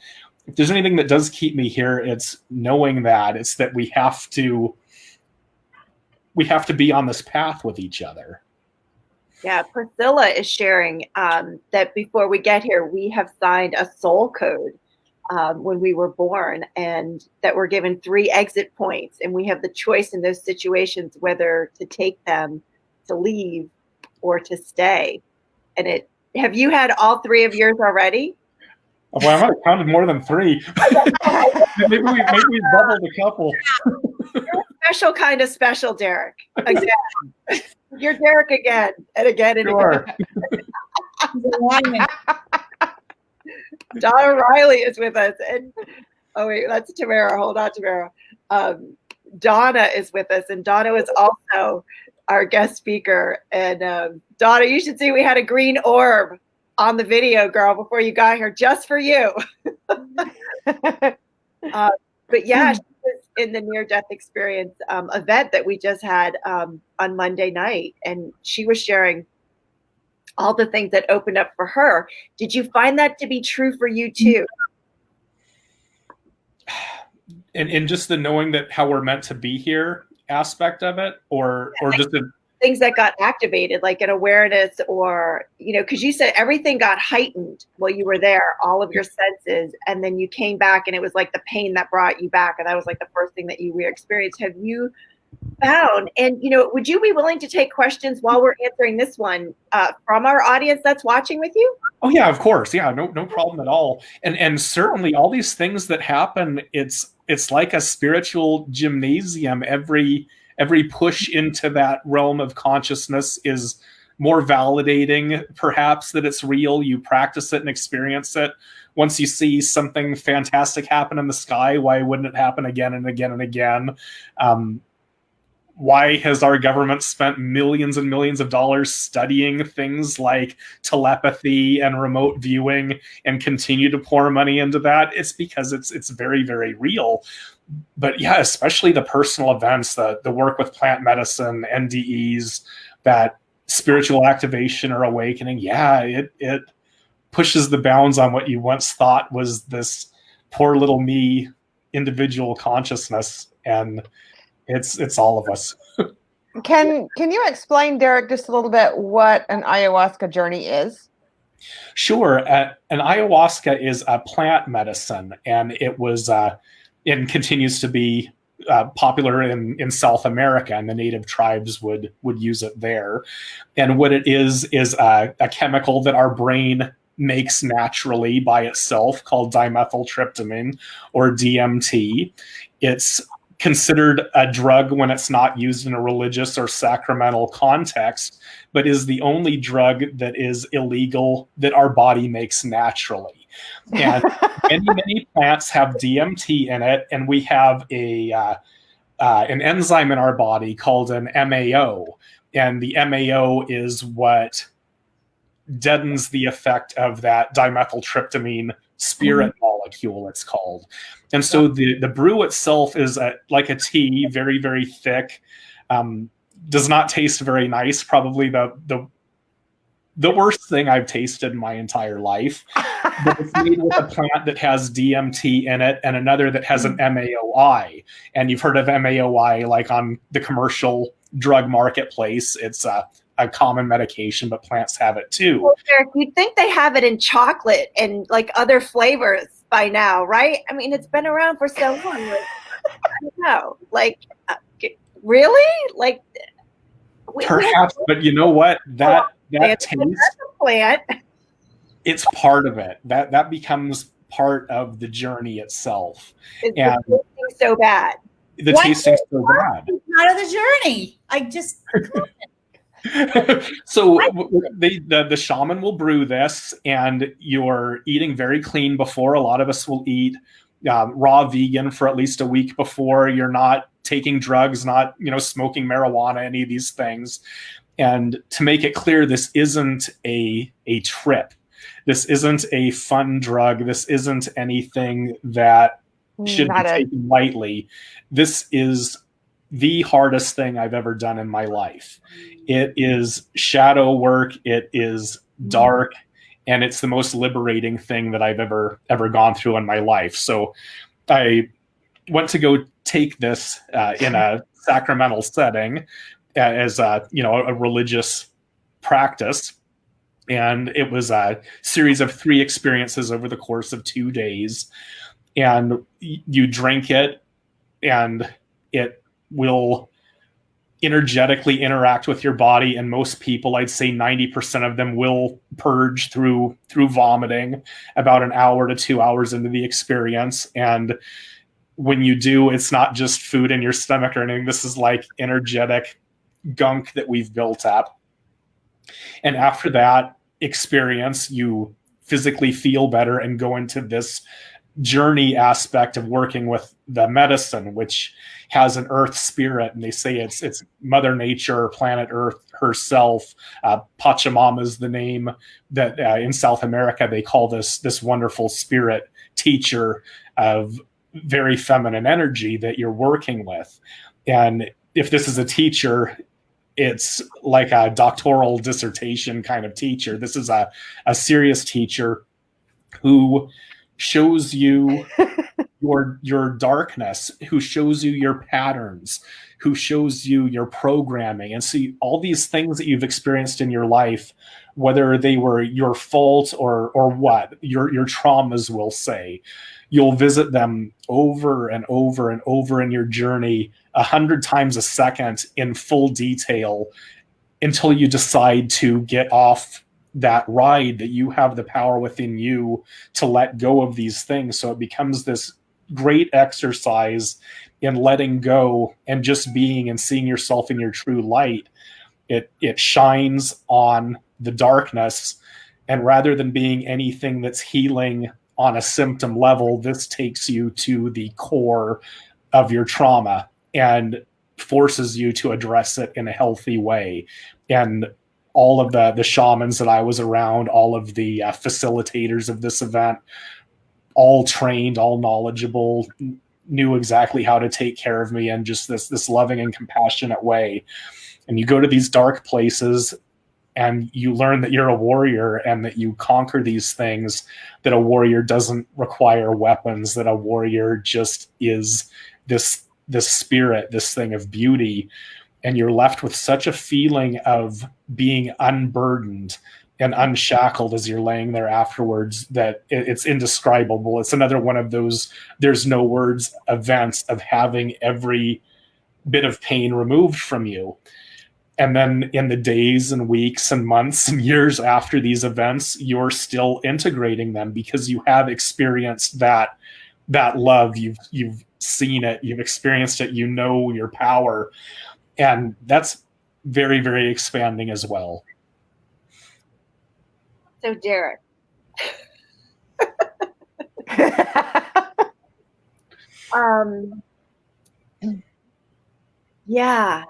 if there's anything that does keep me here, it's knowing that it's that we have to be on this path with each other. Yeah, Priscilla is sharing that before we get here, we have signed a soul code when we were born, and that we're given 3 exit points, and we have the choice in those situations whether to take them, to leave, or to stay. And have you had all 3 of yours already? Well, I might have counted more than 3. maybe we doubled a couple. You're a special kind of special, Derek. Again. You're Derek again and again and sure. again. Donna Riley is with us. And oh wait, that's Tamara. Hold on, Tamara. Donna is with us, and Donna was also our guest speaker. And Donna, you should see we had a green orb on the video, girl, before you got here, just for you. But yeah, she was in the near-death experience event that we just had on Monday night, and she was sharing all the things that opened up for her. Did you find that to be true for you too? And just the knowing that how we're meant to be here aspect of it, or just the things that got activated, like an awareness, or because you said everything got heightened while you were there, all of your senses, and then you came back and it was like the pain that brought you back, and that was like the first thing that you experienced. Have you found, and would you be willing to take questions while we're answering this one from our audience that's watching with you? Oh yeah, of course. Yeah, no problem at all. And certainly all these things that happen, it's like a spiritual gymnasium. Every push into that realm of consciousness is more validating, perhaps, that it's real. You practice it and experience it. Once you see something fantastic happen in the sky, why wouldn't it happen again and again and again? Why has our government spent millions and millions of dollars studying things like telepathy and remote viewing and continue to pour money into that? It's because it's very, very real. But yeah, especially the personal events, the work with plant medicine, NDEs, that spiritual activation or awakening, yeah, it pushes the bounds on what you once thought was this poor little me individual consciousness, and it's all of us. Can you explain, Derek, just a little bit what an ayahuasca journey is? Sure. An ayahuasca is a plant medicine, and it was and continues to be popular in South America, and the native tribes would use it there. And what it is a chemical that our brain makes naturally by itself called dimethyltryptamine, or DMT. It's considered a drug when it's not used in a religious or sacramental context, but is the only drug that is illegal that our body makes naturally. And many plants have DMT in it, and we have an enzyme in our body called an MAO, and the MAO is what deadens the effect of that dimethyltryptamine spirit molecule, it's called. And so the brew itself is like a tea, very, very thick, does not taste very nice, probably the worst thing I've tasted in my entire life. But it's made with a plant that has DMT in it and another that has an MAOI. And you've heard of MAOI like on the commercial drug marketplace. It's a common medication, but plants have it too. Well, Derek, you'd think they have it in chocolate and like other flavors by now, right? I mean, it's been around for so long. Like, I don't know. Like, really? Like, perhaps, but you know what? That taste, a plant. It's part of it. That becomes part of the journey itself. It's and the tasting so bad. The tasting's so bad. Part of the journey. I just. So the shaman will brew this, and you're eating very clean before. A lot of us will eat raw vegan for at least a week before. You're not taking drugs, not smoking marijuana, any of these things. And to make it clear, this isn't a trip. This isn't a fun drug. This isn't anything that should be taken lightly. This is the hardest thing I've ever done in my life. It is shadow work. It is dark, and it's the most liberating thing that I've ever gone through in my life. So I went to go take this in a sacramental setting as a religious practice. And it was a series of 3 experiences over the course of 2 days. And you drink it, and it will energetically interact with your body. And most people, I'd say 90% of them, will purge through vomiting about an hour to 2 hours into the experience. And when you do, it's not just food in your stomach or anything. This is like energetic gunk that we've built up. And after that experience, you physically feel better and go into this journey aspect of working with the medicine, which has an earth spirit. And they say it's Mother Nature, planet Earth herself. Pachamama is the name that in South America they call this wonderful spirit teacher of very feminine energy that you're working with. And if this is a teacher, it's like a doctoral dissertation kind of teacher. This is a serious teacher who shows you your darkness, who shows you your patterns, who shows you your programming. And see, all these things that you've experienced in your life, whether they were your fault or what, your traumas, will say, you'll visit them over and over and over in your journey 100 times a second in full detail until you decide to get off that ride, that you have the power within you to let go of these things. So it becomes this great exercise in letting go and just being and seeing yourself in your true light. It shines on the darkness, and rather than being anything that's healing on a symptom level, this takes you to the core of your trauma and forces you to address it in a healthy way. And all of the shamans that I was around, all of the facilitators of this event, all trained, all knowledgeable, knew exactly how to take care of me in just this loving and compassionate way. And you go to these dark places and you learn that you're a warrior and that you conquer these things, that a warrior doesn't require weapons, that a warrior just is this spirit, this thing of beauty. And you're left with such a feeling of being unburdened and unshackled as you're laying there afterwards that it's indescribable. It's another one of those there's no words events of having every bit of pain removed from you. And then in the days and weeks and months and years after these events, you're still integrating them because you have experienced that that love. You've seen it, you've experienced it, you know your power, and that's very, very expanding as well. So Derek. Yeah.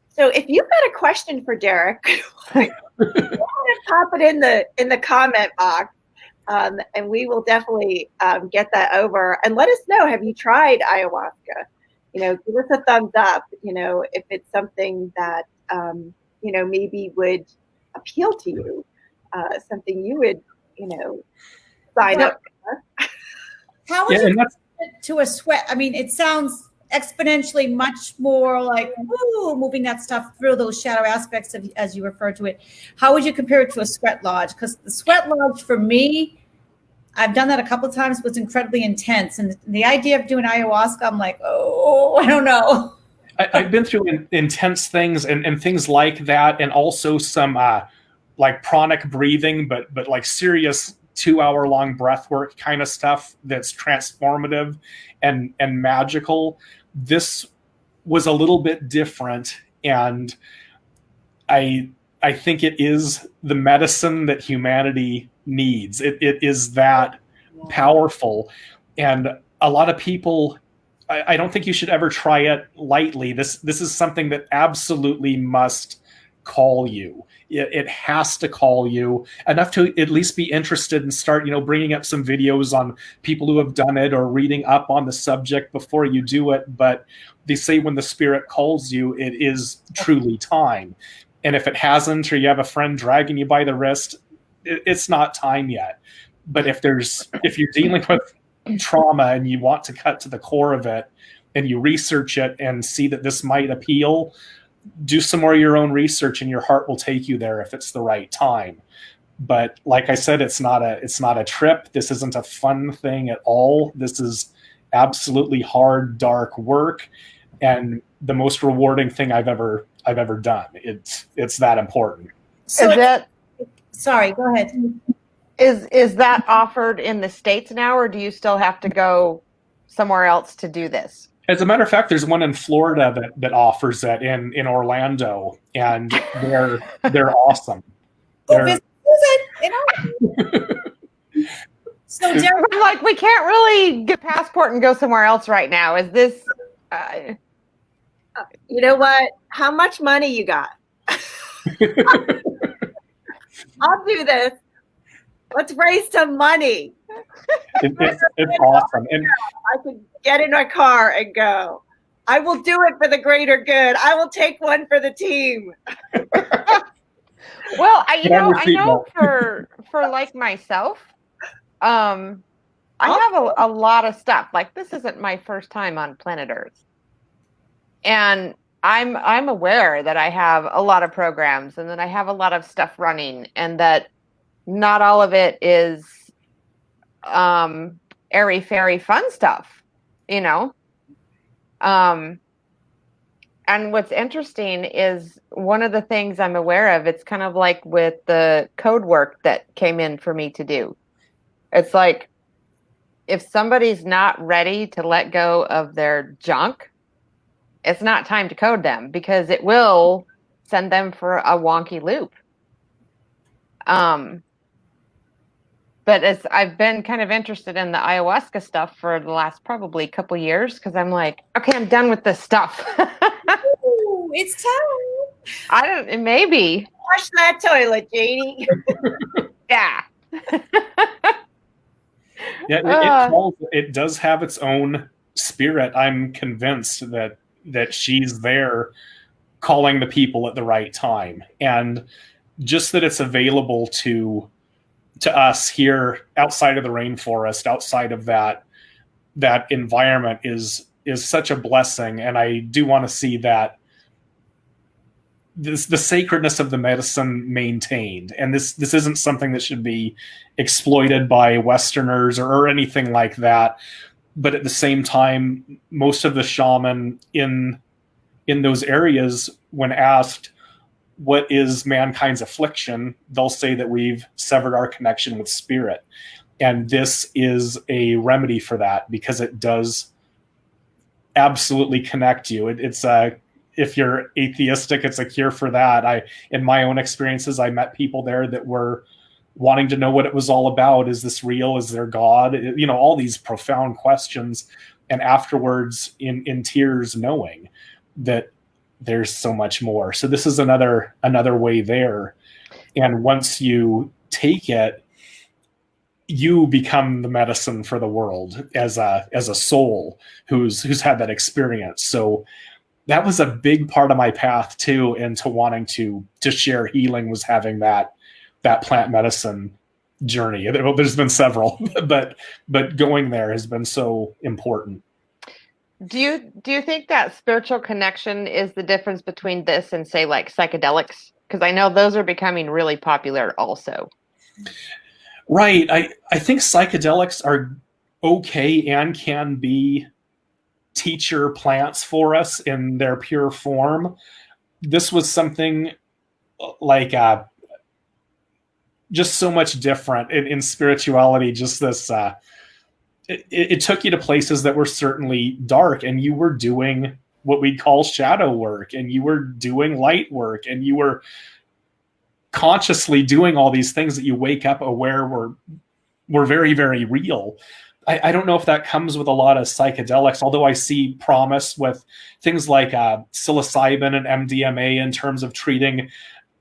So if you've got a question for Derek, pop it in the comment box, and we will definitely get that over. And let us know, have you tried ayahuasca? Give us a thumbs up. If it's something that maybe would appeal to you, something you would sign up for. How would you compare it to a sweat? I mean, it sounds exponentially much more like moving that stuff through those shadow aspects of, as you refer to it. How would you compare it to a sweat lodge? Because the sweat lodge for me, I've done that a couple of times, was incredibly intense. And the idea of doing ayahuasca, I'm like, I don't know. I've been through intense things and things like that, and also some like pranic breathing, but like serious 2-hour-long breath work kind of stuff that's transformative and magical. This was a little bit different, and I think it is the medicine that humanity needs. It is that powerful, and a lot of people, I don't think you should ever try it lightly. This is something that absolutely must call you. It has to call you enough to at least be interested and start, bringing up some videos on people who have done it or reading up on the subject before you do it. But they say when the spirit calls you, it is truly time. And if it hasn't, or you have a friend dragging you by the wrist, it's not time yet. But if you're dealing with trauma and you want to cut to the core of it, and you research it and see that this might appeal, do some more of your own research, and your heart will take you there if it's the right time. But like I said, it's not a trip. This isn't a fun thing at all. This is absolutely hard, dark work, and the most rewarding thing I've ever done. It's that important. So sorry, go ahead. Is that offered in the States now, or do you still have to go somewhere else to do this? As a matter of fact, there's one in Florida that offers it in Orlando, and they're awesome. So Derek, I'm like, we can't really get a passport and go somewhere else right now. Is this? You know what? How much money you got? I'll do this. Let's raise some money. It's awesome. And I could get in my car and go. I will do it for the greater good. I will take one for the team. Well, I know for like myself, I have a lot of stuff. Like, this isn't my first time on planet Earth, and I'm aware that I have a lot of programs and that I have a lot of stuff running, and that not all of it is airy fairy fun stuff, and what's interesting is one of the things I'm aware of, it's kind of like with the code work that came in for me to do. It's like, if somebody's not ready to let go of their junk, it's not time to code them, because it will send them for a wonky loop. But I've been kind of interested in the ayahuasca stuff for the last probably couple years, because I'm like, okay, I'm done with this stuff. Ooh, it's time. Maybe. Flush that toilet, Janie. Yeah. Yeah, it does have its own spirit. I'm convinced that she's there calling the people at the right time. And just that it's available to us here outside of the rainforest, outside of that environment is such a blessing. And I do want to see that the sacredness of the medicine maintained. And this isn't something that should be exploited by Westerners or anything like that. But at the same time, most of the shaman in those areas, when asked, what is mankind's affliction, they'll say that we've severed our connection with spirit. And this is a remedy for that because it does absolutely connect you. It's a, if you're atheistic, it's a cure for that. In my own experiences, I met people there that were wanting to know what it was all about. Is this real? Is there God? All these profound questions. And afterwards, in tears, knowing that there's so much more. So this is another way there. And once you take it, you become the medicine for the world as a soul who's had that experience. So that was a big part of my path too, into wanting to share healing, was having that plant medicine journey. There's been several, but going there has been so important. Do you think that spiritual connection is the difference between this and, say, like psychedelics? Because I know those are becoming really popular also. Right. I think psychedelics are okay and can be teacher plants for us in their pure form. This was something like just so much different in spirituality. Just this, it took you to places that were certainly dark, and you were doing what we'd call shadow work, and you were doing light work, and you were consciously doing all these things that you wake up aware were very, very real. I don't know if that comes with a lot of psychedelics, although I see promise with things like psilocybin and MDMA in terms of treating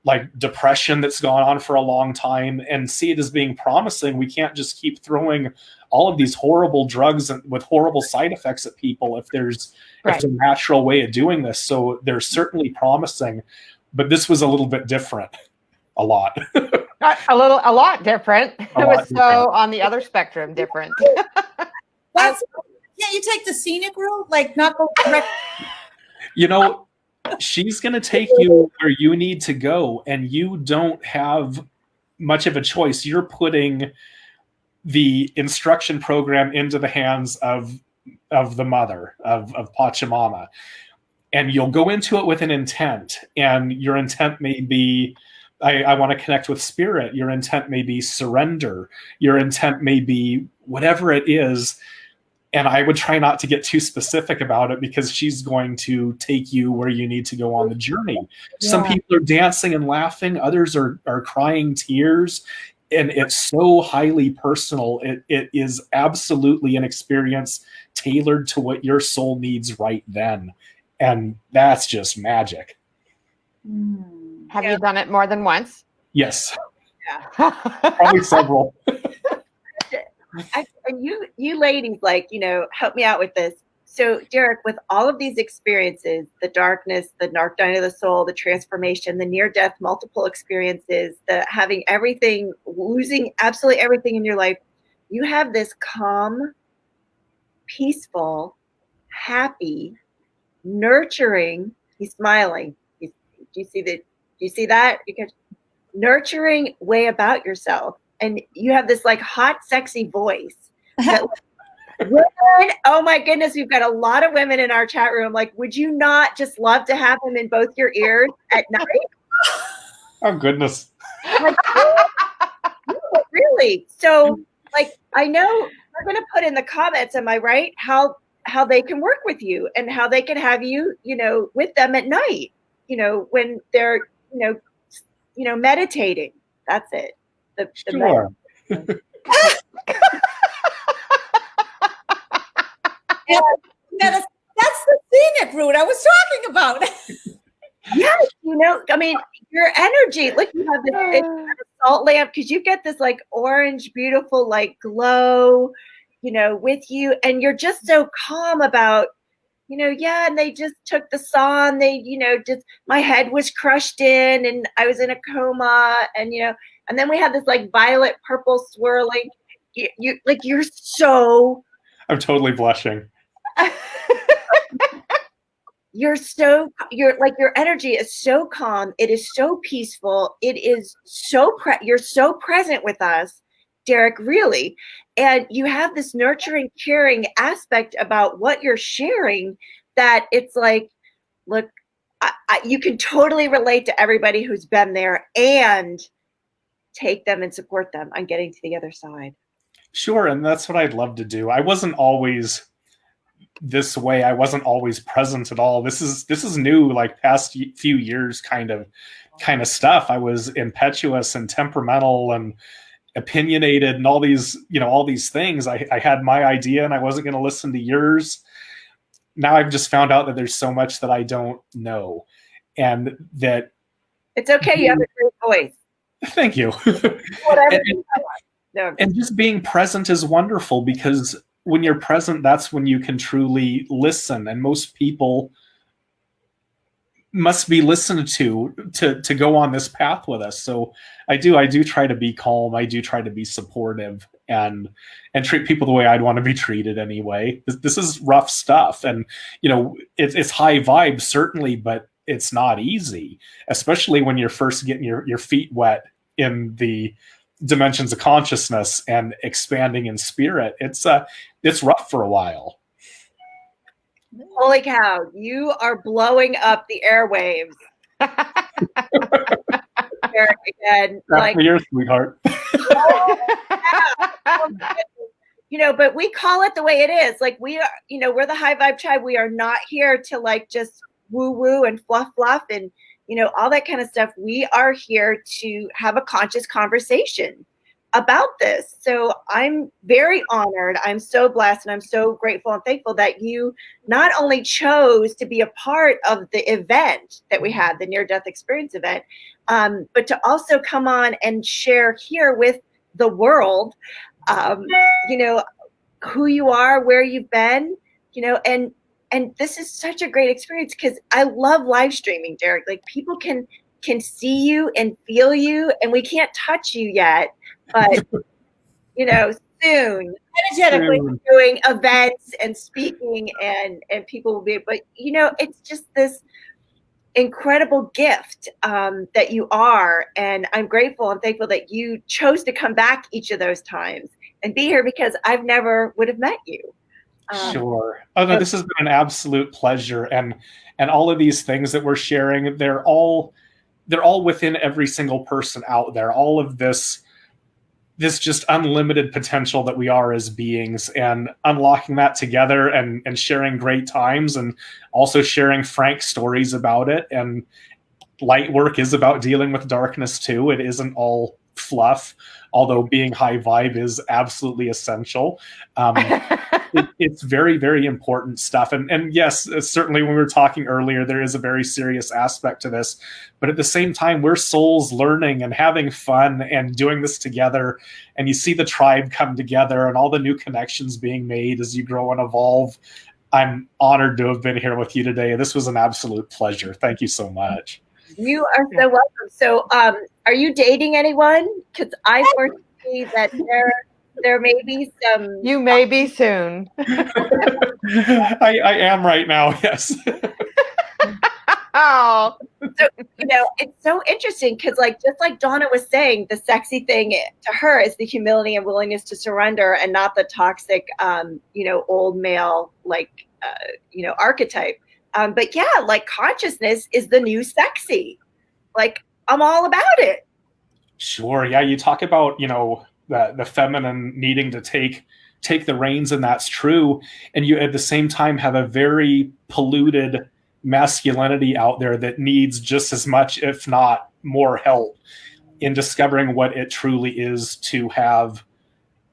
like depression that's gone on for a long time, and see it as being promising. We can't just keep throwing all of these horrible drugs with horrible side effects at people if there's a natural way of doing this. So they're certainly promising, but this was a little bit different. A lot. A lot different. It was so on the other spectrum different. Can't you take the scenic route? Like, not go direct? She's going to take you where you need to go, and you don't have much of a choice. You're putting the instruction program into the hands of the mother, of Pachamama. And you'll go into it with an intent, and your intent may be, I want to connect with spirit. Your intent may be surrender. Your intent may be whatever it is. And I would try not to get too specific about it, because she's going to take you where you need to go on the journey. Yeah. Some people are dancing and laughing. Others are crying tears. And it's so highly personal. It is absolutely an experience tailored to what your soul needs right then. And that's just magic. Have you done it more than once? Yes. Yeah. Probably several. And you ladies, help me out with this. So, Derek, with all of these experiences, the darkness, the dark night of the soul, the transformation, the near-death multiple experiences, the having everything, losing absolutely everything in your life, you have this calm, peaceful, happy, nurturing, he's smiling. Do you see that? You can nurturing way about yourself. And you have this like hot, sexy voice. That, women, oh my goodness, we've got a lot of women in our chat room. Like, would you not just love to have him in both your ears at night? Oh goodness. Like, really? So, I know we're going to put in the comments, am I right? How they can work with you and how they can have you, with them at night, when they're, meditating. That's it. Sure. That's the scenic route I was talking about. Yes, your energy. Look, you have this salt lamp, because you get this like orange, beautiful, like glow, with you, and you're just so calm about, and they just took the song. They, just my head was crushed in, and I was in a coma, and and then we had this like violet purple swirling. You're so. I'm totally blushing. Your energy is so calm. It is so peaceful. It is so you're so present with us, Derek, really. And you have this nurturing, caring aspect about what you're sharing, that it's like, look, you can totally relate to everybody who's been there, and take them and support them on getting to the other side. Sure, and that's what I'd love to do. I wasn't always this way. I wasn't always present at all. This is new, like past few years kind of stuff. I was impetuous and temperamental and opinionated and all these things. I had my idea and I wasn't going to listen to yours. Now I've just found out that there's so much that I don't know, and that It's okay. You have a great voice. thank you. Whatever. No. And just being present is wonderful, because when you're present, that's when you can truly listen. And most people must be listened to go on this path with us. So I do try to be calm. I do try to be supportive and treat people the way I'd want to be treated anyway. This is rough stuff, and it's high vibes certainly, but it's not easy, especially when you're first getting your feet wet in the dimensions of consciousness and expanding in spirit. It's rough for a while. Holy cow, you are blowing up the airwaves. Eric, again, That's for your sweetheart. But we call it the way it is. Like, we are, we're the high vibe tribe. We are not here to like just woo woo and fluff and all that kind of stuff. We are here to have a conscious conversation about this. So I'm very honored. I'm so blessed, and I'm so grateful and thankful that you not only chose to be a part of the event that we had, the near-death experience event, but to also come on and share here with the world, who you are, where you've been, and this is such a great experience, because I love live streaming, Derek. Like, people can see you and feel you, and we can't touch you yet, but soon, energetically doing events and speaking, and people will be. But it's just this incredible gift that you are, and I'm grateful and thankful that you chose to come back each of those times and be here, because I've never would have met you. Sure. Oh no, this has been an absolute pleasure, and all of these things that we're sharing, they're all within every single person out there. All of this just unlimited potential that we are as beings, and unlocking that together, and sharing great times, and also sharing frank stories about it. And light work is about dealing with darkness too. It isn't all fluff, although being high vibe is absolutely essential. It's very, very important stuff. And yes, certainly when we were talking earlier, there is a very serious aspect to this. But at the same time, we're souls learning and having fun and doing this together. And you see the tribe come together and all the new connections being made as you grow and evolve. I'm honored to have been here with you today. This was an absolute pleasure. Thank you so much. You are so welcome. So are you dating anyone? Because I foresee that there may be some. You may be soon. I am right now, yes. Oh. So, it's so interesting, because just like Donna was saying, the sexy thing to her is the humility and willingness to surrender, and not the toxic, old male, archetype. But yeah, consciousness is the new sexy. I'm all about it. Sure. Yeah. You talk about, the feminine needing to take the reins, and that's true. And you at the same time have a very polluted masculinity out there that needs just as much, if not more, help in discovering what it truly is to have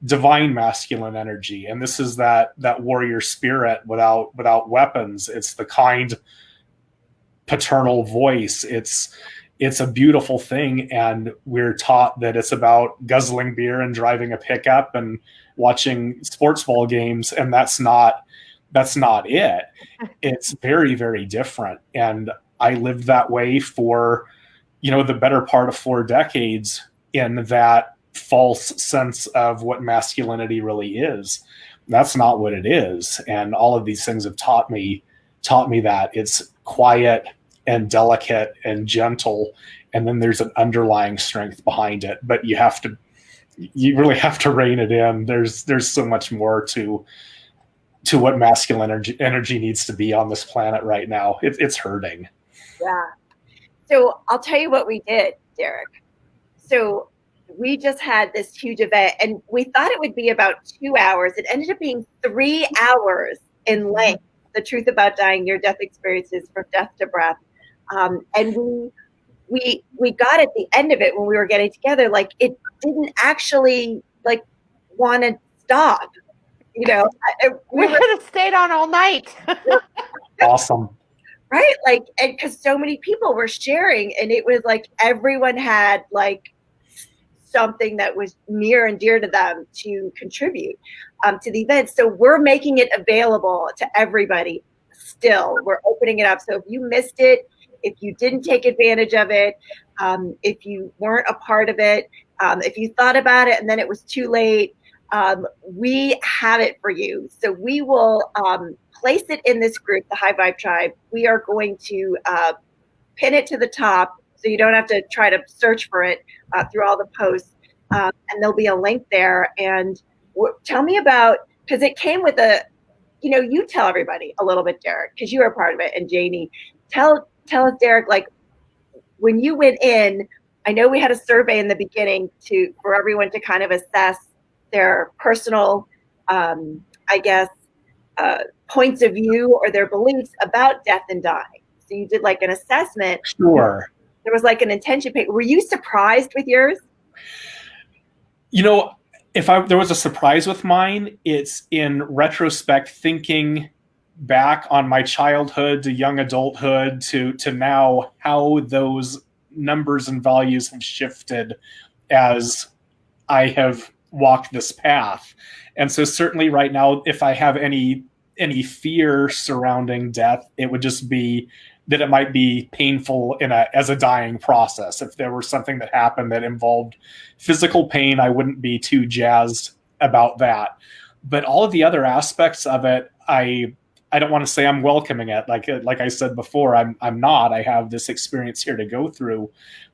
divine masculine energy. And this is that warrior spirit without weapons. It's the kind paternal voice. It's a beautiful thing, and we're taught that it's about guzzling beer and driving a pickup and watching sports ball games, and that's not it. It's very, very different. And I lived that way for the better part of 4 decades, in that false sense of what masculinity really is. That's not what it is. And all of these things have taught me that it's quiet and delicate and gentle, and then there's an underlying strength behind it. But you really have to rein it in. There's so much more to what masculine energy needs to be on this planet right now. It's hurting. Yeah. So I'll tell you what we did, Derek. So we just had this huge event, and we thought it would be about 2 hours. It ended up being 3 hours in length. The Truth About Dying, Near-Death Experiences from Death to Breath. And we got at the end of it when we were getting together, like it didn't actually like want to stop. We could have stayed on all night. Awesome. Right? Like, and because so many people were sharing, and it was like everyone had like something that was near and dear to them to contribute to the event. So we're making it available to everybody still. We're opening it up. So if you missed it, if you didn't take advantage of it, if you weren't a part of it, if you thought about it and then it was too late, we have it for you. So we will place it in this group, the High Vibe Tribe. We are going to pin it to the top so you don't have to try to search for it through all the posts. And there'll be a link there. And tell me about, because it came with you tell everybody a little bit, Derek, because you are part of it. And Janie, tell us, Derek, like when you went in, I know we had a survey in the beginning for everyone to kind of assess their personal, points of view or their beliefs about death and dying. So you did like an assessment. Sure. There was like an intention paper. Were you surprised with yours? If there was a surprise with mine, it's in retrospect, thinking back on my childhood to young adulthood to now, how those numbers and values have shifted as I have walked this path. And so certainly right now, if I have any fear surrounding death, it would just be that it might be painful as a dying process. If there was something that happened that involved physical pain, I wouldn't be too jazzed about that. But all of the other aspects of it, I don't want to say I'm welcoming it. Like I said before, I'm not. I have this experience here to go through,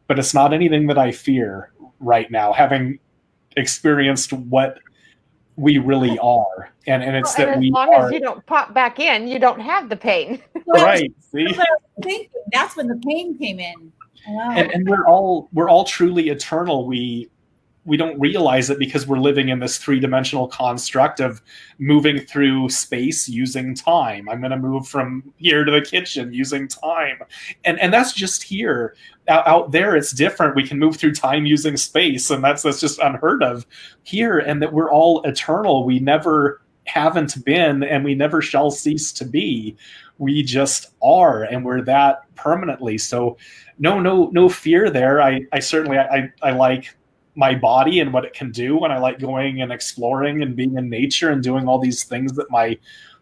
but it's not anything that I fear right now, having experienced what we really are. And it's that we are. As long as you don't pop back in, you don't have the pain. Right. See? That's when the pain came in. Wow. And we're all truly eternal. We don't realize it because we're living in this three-dimensional construct of moving through space using time. I'm going to move from here to the kitchen using time. And that's just here. Out there, it's different. We can move through time using space, and that's just unheard of here. And that we're all eternal. We never haven't been, and we never shall cease to be. We just are, and we're that permanently. So no fear there. I certainly like my body and what it can do, and I like going and exploring and being in nature and doing all these things that my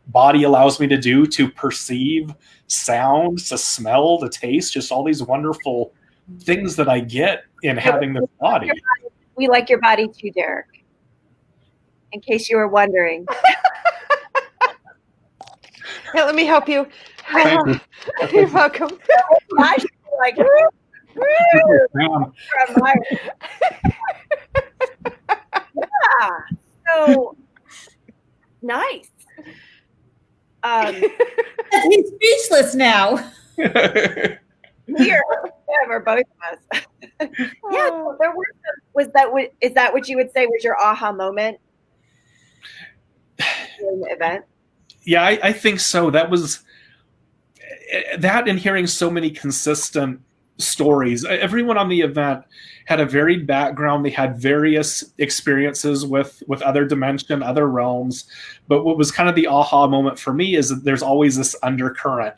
body allows me to do, to perceive sound, to smell, to taste, just all these wonderful things that I get in having this body. We like your body too, Derek, in case you were wondering. Here, let me help you. Thank you. You're welcome. I should be like, yeah. So nice. He's speechless now. Here, or both of us. Yeah, so there is that what you would say was your aha moment during the event? Yeah, I think so. That was that, and hearing so many consistent stories. Everyone on the event had a varied background. They had various experiences with other dimension, other realms. But what was kind of the aha moment for me is that there's always this undercurrent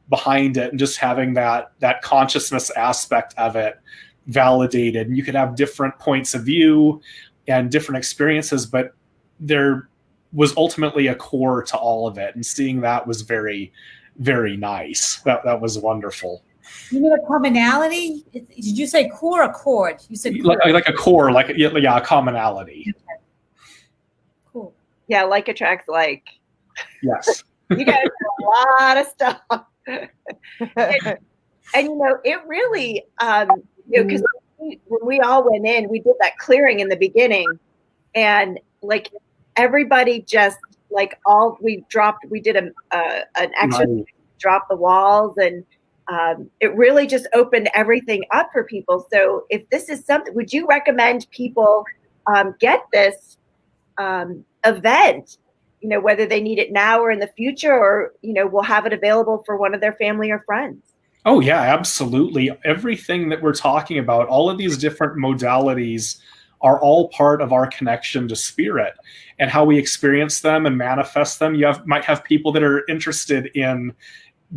behind it, and just having that consciousness aspect of it validated. And you could have different points of view and different experiences, but there was ultimately a core to all of it. And seeing that was very, very nice. That was wonderful. You mean a commonality? Did you say core or chord? You said core. Like a core, a commonality. Okay. Cool. Yeah, like attracts like. Yes. You guys have a lot of stuff. and it really, because when we all went in, we did that clearing in the beginning, and like everybody just like we did an extra drop the walls, and it really just opened everything up for people. So if this is something, would you recommend people get this event, whether they need it now or in the future, or, we'll have it available for one of their family or friends? Oh, yeah, absolutely. Everything that we're talking about, all of these different modalities are all part of our connection to spirit and how we experience them and manifest them. Might have people that are interested in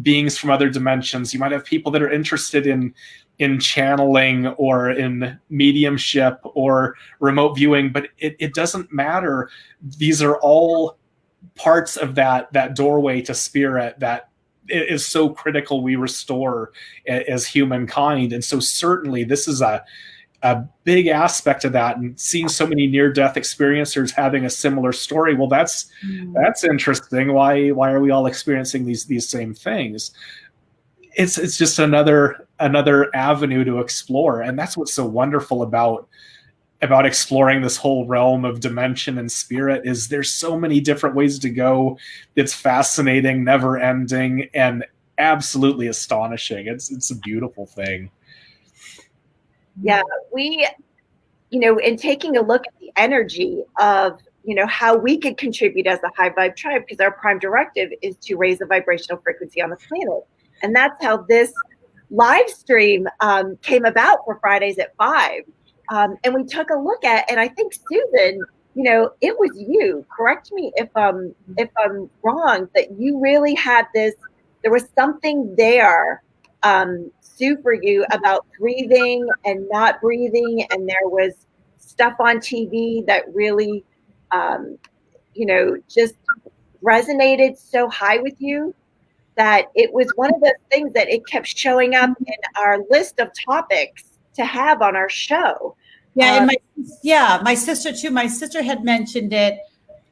beings from other dimensions. You might have people that are interested in channeling or in mediumship or remote viewing, but it doesn't matter. These are all parts of that doorway to spirit that is so critical we restore as humankind. And so certainly this is a big aspect of that, and seeing so many near-death experiencers having a similar story. Well, that's interesting. Why are we all experiencing these same things? It's just another avenue to explore, and that's what's so wonderful about exploring this whole realm of dimension and spirit. Is there's so many different ways to go. It's fascinating, never ending, and absolutely astonishing. It's a beautiful thing. Yeah, we, in taking a look at the energy of, how we could contribute as a high vibe tribe, because our prime directive is to raise the vibrational frequency on the planet. And that's how this live stream came about for Fridays at 5. And we took a look at, and I think Susan, it was you, correct me if I'm wrong, that you really had this, there was something there, Sue, for you about breathing and not breathing. And there was stuff on TV that really, just resonated so high with you that it was one of the things that it kept showing up in our list of topics to have on our show. Yeah, and my sister too. My sister had mentioned it.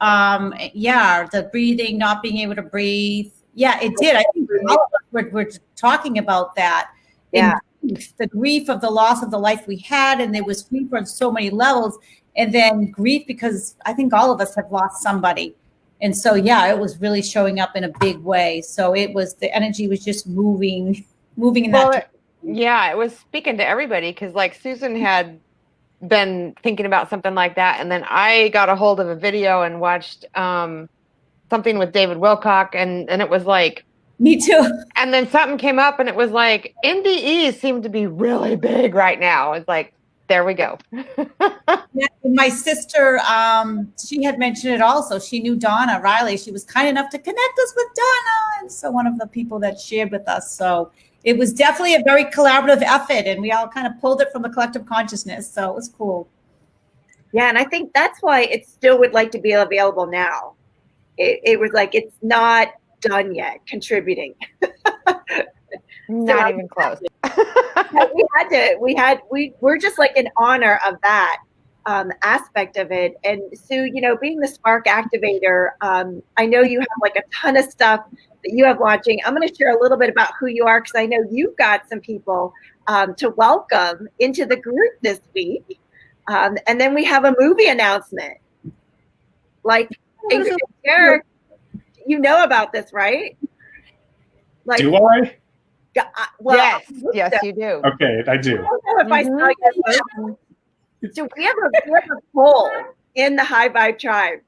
The breathing, not being able to breathe. Yeah, it did. I think all of us were talking about that. Yeah, the grief of the loss of the life we had, and there was grief on so many levels, and then grief because I think all of us have lost somebody, and so it was really showing up in a big way. So it was, the energy was just moving in that. Yeah, it was speaking to everybody, because like Susan had been thinking about something like that, and then I got a hold of a video and watched something with David Wilcock, and it was like, me too. And then something came up, and it was like, NDEs seem to be really big right now. It's like, there we go. Yeah, my sister, she had mentioned it also. She knew Donna Riley. She was kind enough to connect us with Donna, and so one of the people that shared with us. So it was definitely a very collaborative effort, and we all kind of pulled it from the collective consciousness. So it was cool. Yeah, and I think that's why it still would like to be available now. It was like, it's not done yet contributing. Not even close. We're just like in honor of that aspect of it. And Sue, being the spark activator, I know you have like a ton of stuff that you have launching. I'm going to share a little bit about who you are, because I know you've got some people to welcome into the group this week. And then we have a movie announcement. Like, Derek, you know about this, right? Like, do I? Well, yes, you do. Okay, I do. I don't know if I saw your post. So we have a poll in the High Vibe Tribe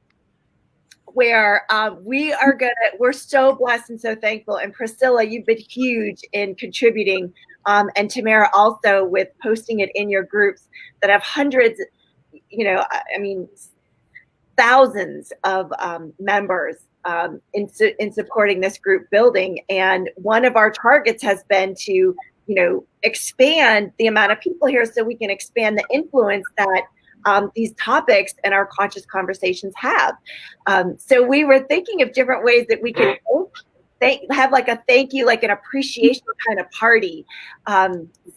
where we're so blessed and so thankful. And Priscilla, you've been huge in contributing, and Tamara also with posting it in your groups that have hundreds, thousands of members in supporting this group building. And one of our targets has been to, expand the amount of people here so we can expand the influence that these topics and our conscious conversations have. So we were thinking of different ways that we could have like a thank you, like an appreciation kind of party.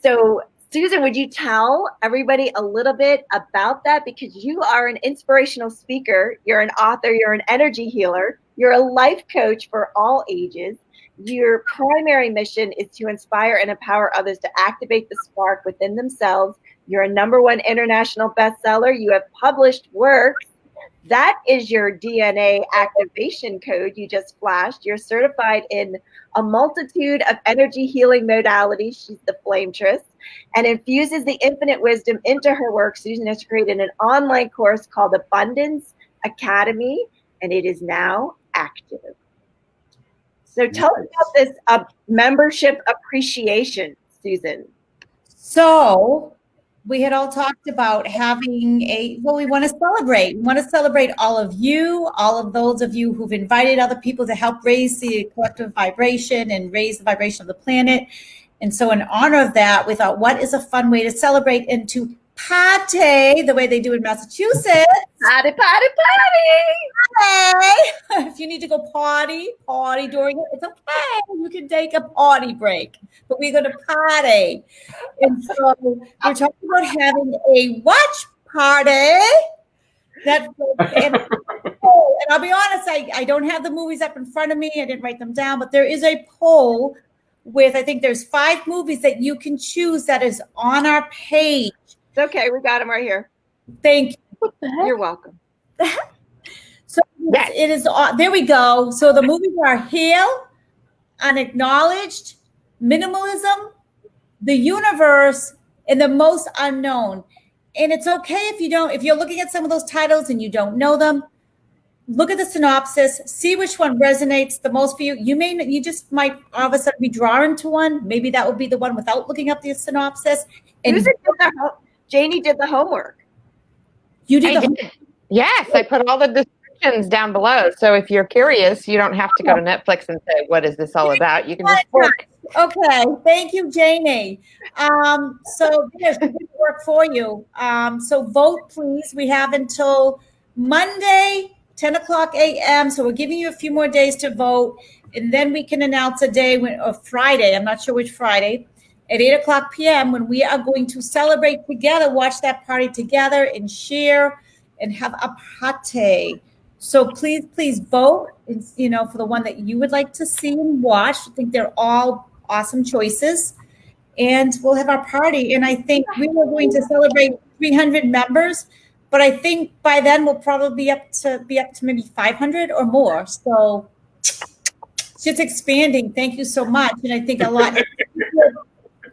So Susan, would you tell everybody a little bit about that? Because you are an inspirational speaker, you're an author, you're an energy healer, you're a life coach for all ages. Your primary mission is to inspire and empower others to activate the spark within themselves. You're a #1 international bestseller. You have published works That is your DNA activation code you just flashed. You're certified in a multitude of energy healing modalities. She's the Flametress and infuses the infinite wisdom into her work. Susan has created an online course called Abundance Academy, and it is now active. So tell us about this membership appreciation, Susan. So we had all talked about having we want to celebrate. We want to celebrate all of you, all of those of you who've invited other people to help raise the collective vibration and raise the vibration of the planet. And so in honor of that, we thought, what is a fun way to celebrate and to party the way they do in Massachusetts? Party, party, party! Hey, if you need to go party during it, it's okay. You can take a party break, but we're going to party. And so we're talking about having a watch party. And I'll be honest, I don't have the movies up in front of me. I didn't write them down, but there is a poll with, I think there's 5 movies that you can choose that is on our page. It's okay. We got them right here. Thank you. You're welcome. So it is. There we go. So the movies are Heal, Unacknowledged, Minimalism, The Universe, and The Most Unknown. And it's okay if you're looking at some of those titles and you don't know them. Look at the synopsis, see which one resonates the most for you. You just might all of a sudden be drawn to one. Maybe that would be the one without looking up the synopsis. And Janie did the homework. You did Yes, I put all the descriptions down below. So if you're curious, you don't have to go to Netflix and say, what is this all about? You can just work. Okay, thank you, Janie. So there's good work for you. So vote, please. We have until Monday, 10 o'clock a.m. So we're giving you a few more days to vote. And then we can announce a day or Friday. I'm not sure which Friday. At 8 o'clock p.m. when we are going to celebrate together, watch that party together and share and have a party. So please vote, for the one that you would like to see and watch. I think they're all awesome choices. And we'll have our party. And I think we were going to celebrate 300 members, but I think by then we'll probably be up to maybe 500 or more. So it's just expanding. Thank you so much. And I think a lot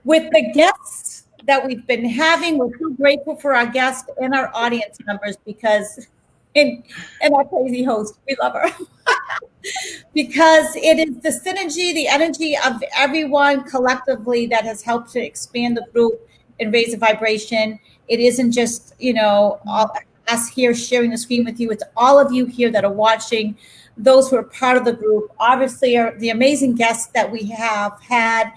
with the guests that we've been having, we're so grateful for our guests and our audience members because, and our crazy host, we love her. Because it is the synergy, the energy of everyone collectively that has helped to expand the group and raise the vibration. It isn't just, all us here sharing the screen with you. It's all of you here that are watching, those who are part of the group. Obviously, are the amazing guests that we have had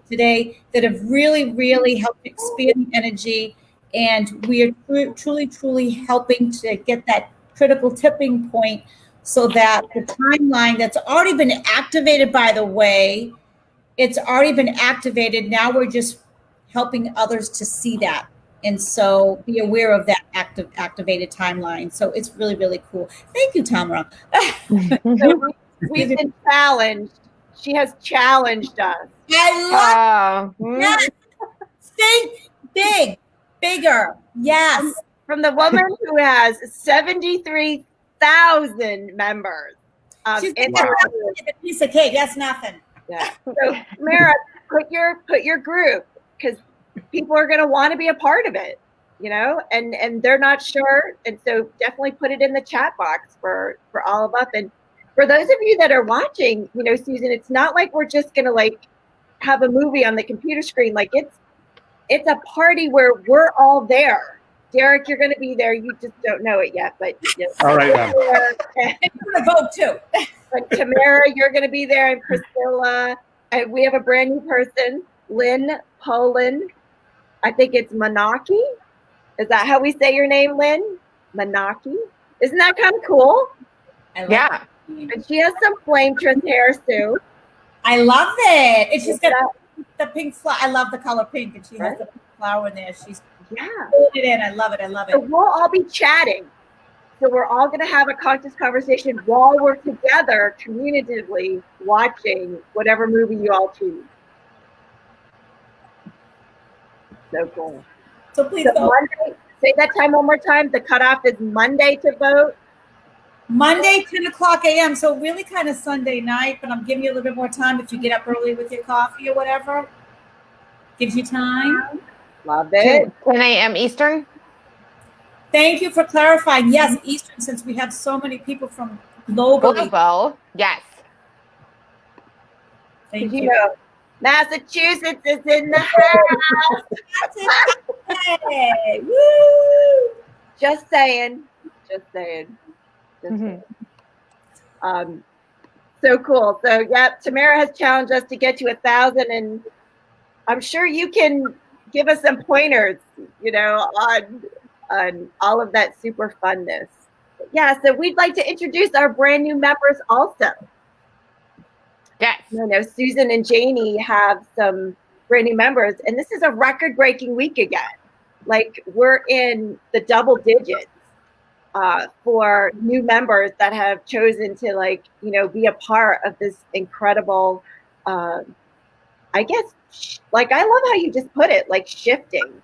today that have really, really helped expand the energy. And we are truly, truly helping to get that critical tipping point so that the timeline that's already been activated, by the way, it's already been activated. Now we're just helping others to see that. And so be aware of that activated timeline. So it's really, really cool. Thank you, Tamara. So we've been challenged. She has challenged us. I love yes. Think bigger. Yes. From the woman who has 73,000 members. She's a piece of cake. That's nothing. Yeah. So, Mara, put your group, because people are going to want to be a part of it, and they're not sure. And so definitely put it in the chat box for all of us. And for those of you that are watching, Susan, it's not like we're just going to have a movie on the computer screen. It's a party where we're all there. Derek, you're going to be there. You just don't know it yet, but all right. Then. You're going to vote too. But Tamara, you're going to be there, and Priscilla, and we have a brand new person, Lynn Poland. I think it's Manaki. Is that how we say your name, Lynn? Manaki. Isn't that kind of cool? Yeah. And she has some Flametress hair too. I love it. And she's got the pink flower. I love the color pink, and she has the pink flower in there. She's put it in. I love it. So we'll all be chatting. So we're all going to have a conscious conversation while we're together, communicatively watching whatever movie you all choose. So cool. So please Say that time one more time. The cutoff is Monday to vote. Monday, 10 o'clock a.m. So really kind of Sunday night, but I'm giving you a little bit more time if you get up early with your coffee or whatever. Gives you time. Love it. 10 a.m. Eastern? Thank you for clarifying. Yes, Eastern, since we have so many people from globally. Global. Yes. Thank You you. know, Massachusetts is in the house. Hey, woo! Just saying. Just saying. So cool. So yeah, Tamara has challenged us to get to 1,000, and I'm sure you can give us some pointers, on all of that super funness. Yeah, so we'd like to introduce our brand new members also. Yes. Susan and Janie have some brand new members, and this is a record-breaking week again. Like, we're in the double digits for new members that have chosen to be a part of this incredible, I guess, I love how you just put it, like shifting,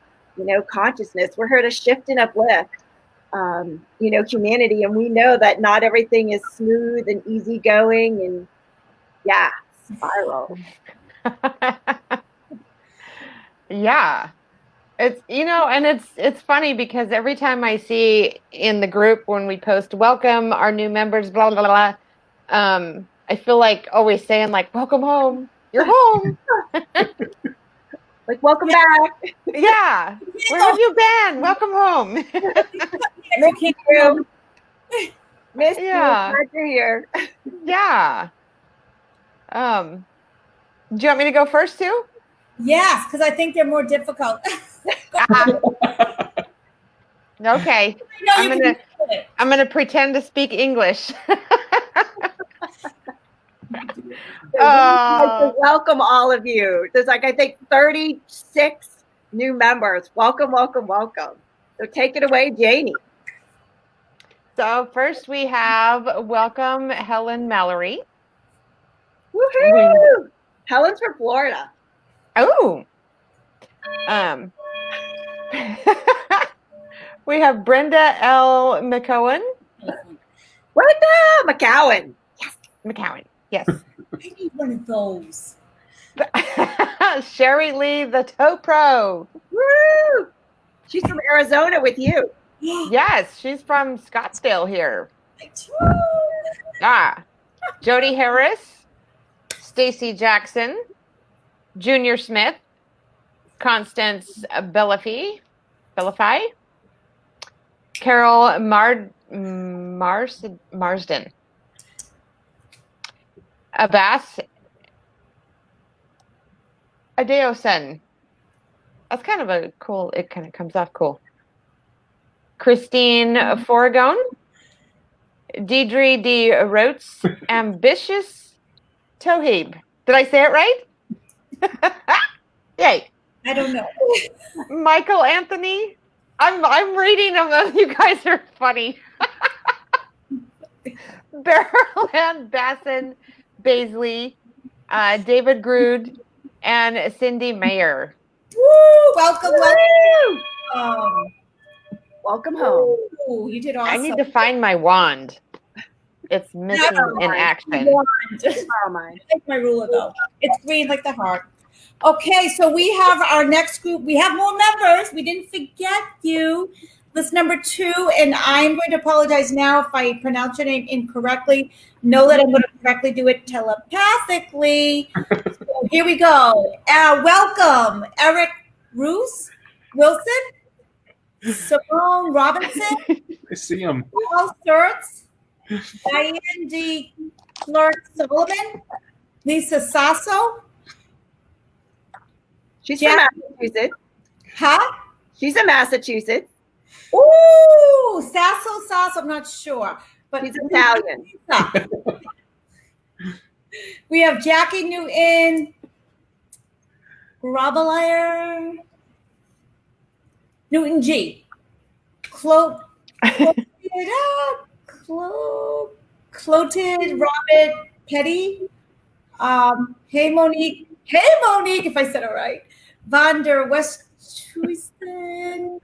consciousness. We're here to shift and uplift, humanity. And we know that not everything is smooth and easygoing and spiral. Yeah. It's, and it's funny because every time I see in the group when we post welcome our new members, blah, blah, blah, I feel like always saying welcome home. You're home. Welcome back. Yeah. Where have you been? Welcome home. Miss you. Miss you. Glad you're here. Yeah. Do you want me to go first too? Yes, because I think they're more difficult. Okay. I'm gonna pretend to speak English. Welcome all of you. There's I think 36 new members. Welcome, welcome, welcome. So take it away, Janie. So first we have welcome Helen Mallory. Woohoo! Helen's from Florida. Oh. We have Brenda L. McCowan. Brenda McCowan. Yes. McCowan. Yes. I need one of those. Sherry Lee, the Toe Pro. Woo! She's from Arizona with you. Yes, she's from Scottsdale here. Jody Harris, Stacy Jackson, Junior Smith, Constance Bellafy, Carol Marsden, Abbas Adeosun. That's kind of a cool, it kind of comes off cool. Christine Foragone, Deidre D. Rotes, Ambitious Tohib. Did I say it right? Yay. I don't know. Michael Anthony. I'm reading them. You guys are funny. Beryl Basson Baisley, David Grood, and Cindy Mayer. Woo! Welcome. Welcome home. Ooh, you did awesome. I need to find my wand. It's missing in action. Take my ruler though. It's green like the heart. Okay, so we have our next group. We have more members. We didn't forget you. List number 2, and I'm going to apologize now if I pronounce your name incorrectly. Know that I'm going to correctly do it telepathically. So here we go. Welcome, Eric Roos Wilson, Simone Robinson. I see him. Paul Sturts, Diane D. Clark Solomon, Lisa Sasso. She's from Massachusetts. Huh? She's in Massachusetts. Ooh, Sasso. I'm not sure, but she's Italian. We have Jackie Newton, Grobelayer, Newton G, Cloted Robert Petty. Hey Monique, if I said it right. Van der Westhuizen,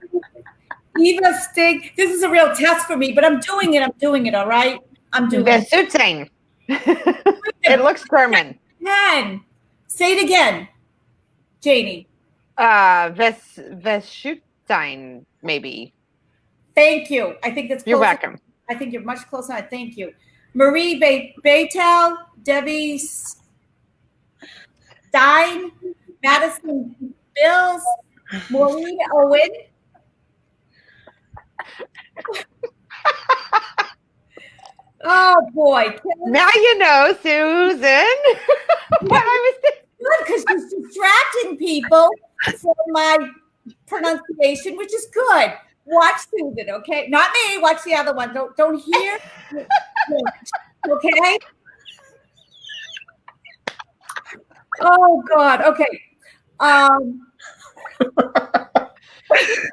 Eva Stig. This is a real test for me, but I'm doing it. All right. I'm doing The it. Sutzing. It looks German. Again. Say it again, Janie. Veschutzing, maybe. Thank you. I think that's close. You're welcome. I think you're much closer. Thank you. Marie Baytel, Debbie Stein, Madison Bills, Maureen Owen. Oh boy. Now you know, Susan. What I was thinking. Good, because she's distracting people from my pronunciation, which is good. Watch Susan, okay? Not me. Watch the other one. Don't hear. Okay. Oh God. Okay.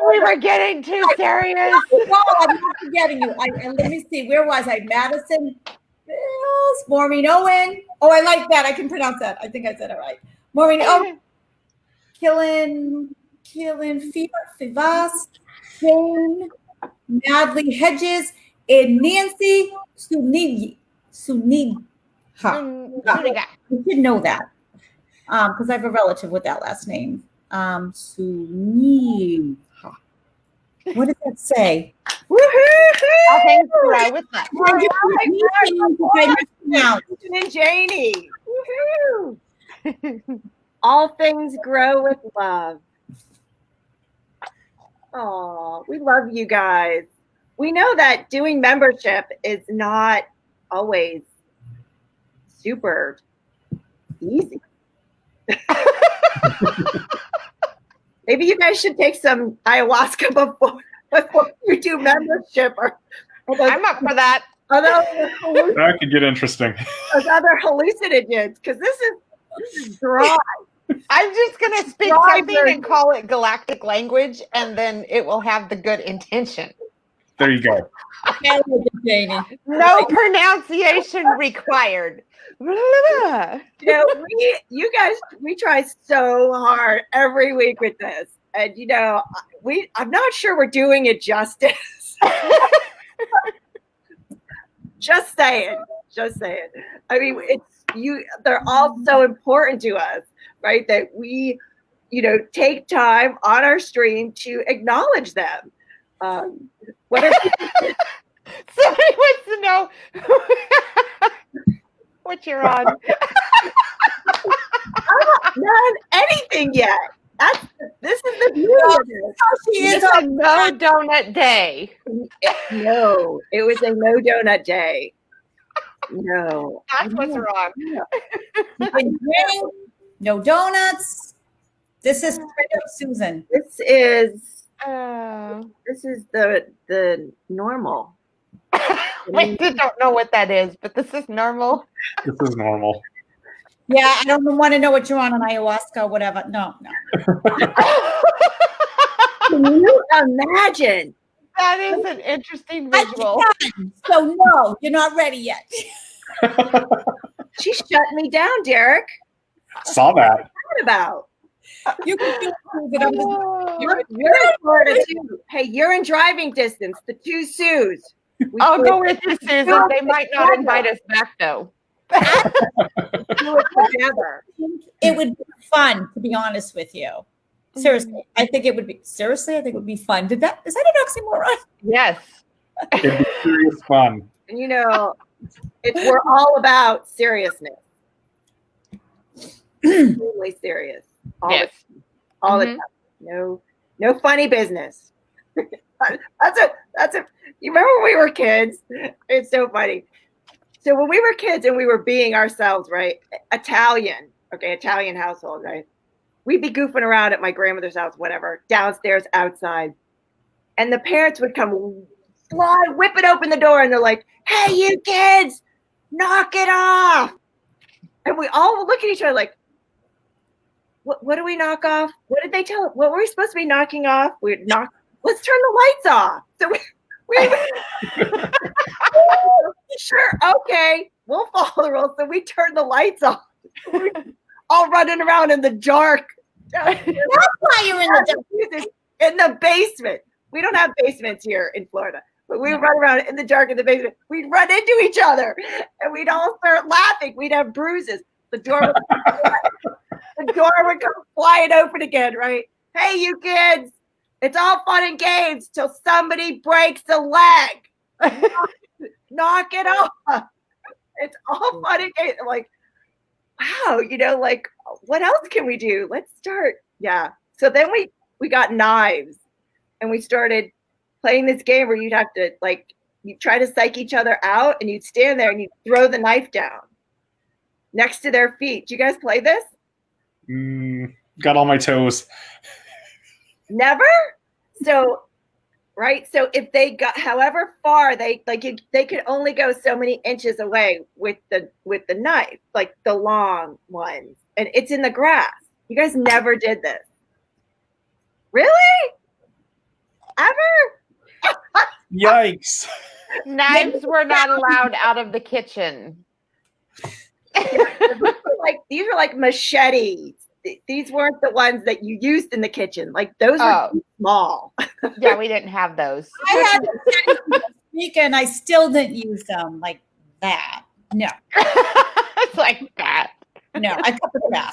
We were getting too serious. No, I'm not forgetting you. And let me see. Where was I? Madison Bills, Maureen Owen. Oh, I like that. I can pronounce that. I think I said it right. Maureen Owen. Killing Fivas, Jane, Madly Hedges, and Nancy Sunigi. You should know that because I have a relative with that last name. Sunigi. What does that say? All things grow with that. And Janie. All things grow with love. Oh, we love you guys. We know that doing membership is not always super easy. Maybe you guys should take some ayahuasca before you do membership. I'm up for that. That could get interesting. Those other hallucinogens, because this is dry. I'm just going to speak something and call it galactic language, and then it will have the good intention. There you go. No pronunciation required. You guys, we try so hard every week with this, and I'm not sure we're doing it justice. Just saying. I mean, they're all so important to us, right? That we, take time on our stream to acknowledge them. What are somebody wants to know what you're on? I'm not on anything yet. This is the beauty of this. It's a no donut day. No, it was a no donut day. No, that's what's wrong. No donuts. This is Susan. This is the normal. I don't know what that is, but this is normal. This is normal. Yeah, I don't want to know what you're on ayahuasca or whatever. No. Can you imagine? That is an interesting visual. So no, you're not ready yet. She shut me down, Derek. Saw that. What about? You can do it. You're in Florida too. Hey, you're in driving distance. The two Sues. I'll go with you, Susan. They might not invite us back though. Do it together. It would be fun, to be honest with you. Seriously, I think it would be fun. Is that an oxymoron? Yes. It'd be serious fun. And we're all about seriousness. Extremely serious. All the time. No funny business. That's a you remember when we were kids? It's so funny. So when we were kids and we were being ourselves, right? Italian household, right? We'd be goofing around at my grandmother's house, whatever, downstairs, outside. And the parents would come whipping open the door, and they're like, "Hey, you kids, knock it off." And we all would look at each other like, what do we knock off? What did they tell us? What were we supposed to be knocking off? Let's turn the lights off. So we sure, okay, we'll follow the rules. So we turned the lights off. We're all running around in the dark. That's why you're in the basement. We don't have basements here in Florida, but we would run around in the dark in the basement. We'd run into each other, and we'd all start laughing. We'd have bruises. The door would come flying open again, right? Hey, you kids, it's all fun and games till somebody breaks a leg. Knock it off. It's all fun and games. I'm like, wow, like, what else can we do? Let's start. Yeah. So then we got knives, and we started playing this game where you'd have to, like, you try to psych each other out, and you'd stand there and you'd throw the knife down next to their feet. Do you guys play this? Got all my toes. Never? So, right? So if they got however far they could only go so many inches away with the knife, like the long ones. And it's in the grass. You guys never did this. Really? Ever? Yikes. Knives were not allowed out of the kitchen. These were like machetes. These weren't the ones that you used in the kitchen. Like those were too small. Yeah, we didn't have those. I had to speak and I still didn't use them like that. No. It's like that. No, I cut the grass.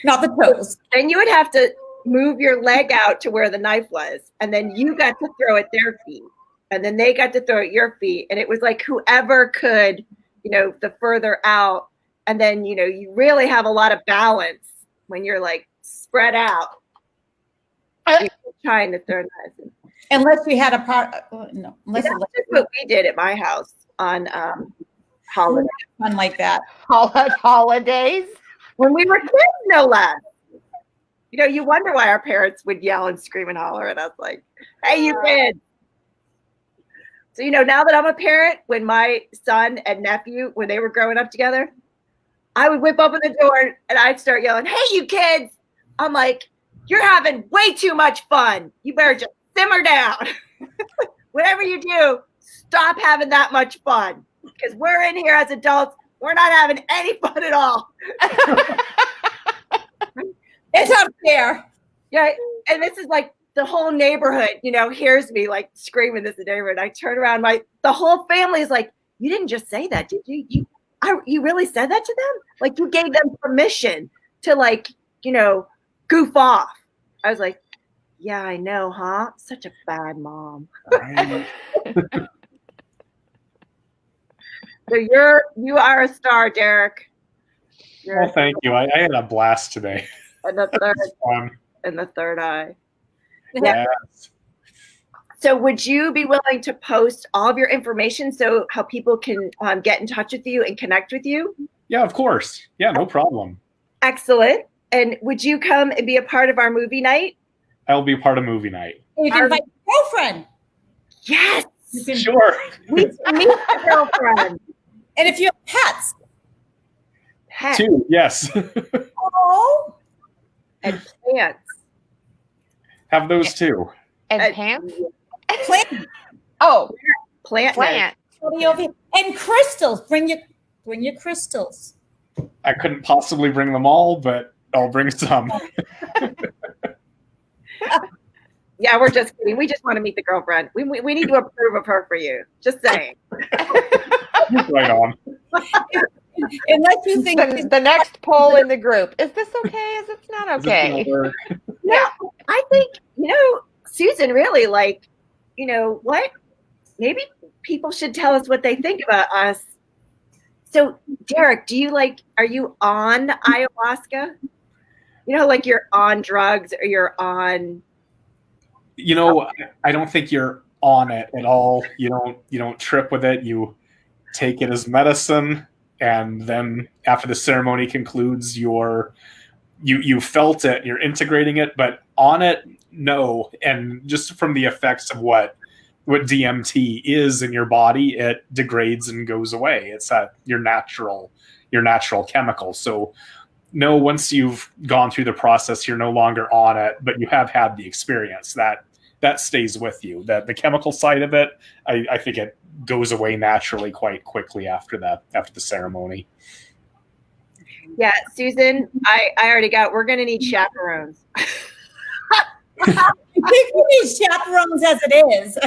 Not the toes. Then you would have to move your leg out to where the knife was, and then you got to throw at their feet, and then they got to throw at your feet, and it was like whoever could, the further out, and then you really have a lot of balance when you're like spread out. You're trying to throw knives. Unless we had a part, no. Unless That's what we did at my house on holidays. Fun like that. Holidays. When we were kids, no less. You wonder why our parents would yell and scream and holler at us like, hey, you kids. So, now that I'm a parent, when my son and nephew, when they were growing up together, I would whip open the door and I'd start yelling, hey, you kids. I'm like, you're having way too much fun. You better just simmer down. Whatever you do, stop having that much fun. Because we're in here as adults. We're not having any fun at all. It's up there. Yeah. And this is like the whole neighborhood, hears me like screaming this in the neighborhood. I turn around, the whole family is like, you didn't just say that, did you? You really said that to them? Like you gave them permission to goof off. I was like, yeah, I know, huh? Such a bad mom. So you are a star, Derek. Well, thank you. I had a blast today. And the third eye. Yes. So would you be willing to post all of your information so how people can get in touch with you and connect with you? Yeah, of course. Yeah, no problem. Excellent. And would you come and be a part of our movie night? I'll be a part of movie night. You can invite your girlfriend. Yes. Sure. Meet a girlfriend. And if you have pets. Two, yes. Oh. And plants. Have those too. And pants? Plant. Oh, Plant. And crystals. Bring your crystals. I couldn't possibly bring them all, but I'll bring some. Yeah, we're just kidding. We just want to meet the girlfriend. We need to approve of her for you. Just saying. Right on. Unless you think the next poll in the group. Is this okay? Is it not okay? Yeah, I think, Susan, really, what? Maybe people should tell us what they think about us. So, Derek, are you on ayahuasca? You're on drugs or you're on. I don't think you're on it at all. You don't trip with it. You take it as medicine. And then after the ceremony concludes, you felt it, you're integrating it, but on it, no. And just from the effects of what DMT is in your body, it degrades and goes away. It's your natural chemical. So no, once you've gone through the process, you're no longer on it, but you have had the experience that stays with you. That the chemical side of it, I think it goes away naturally quite quickly after the ceremony. Yeah, Susan, I already we're going to need chaperones. I think we need chaperones as it is.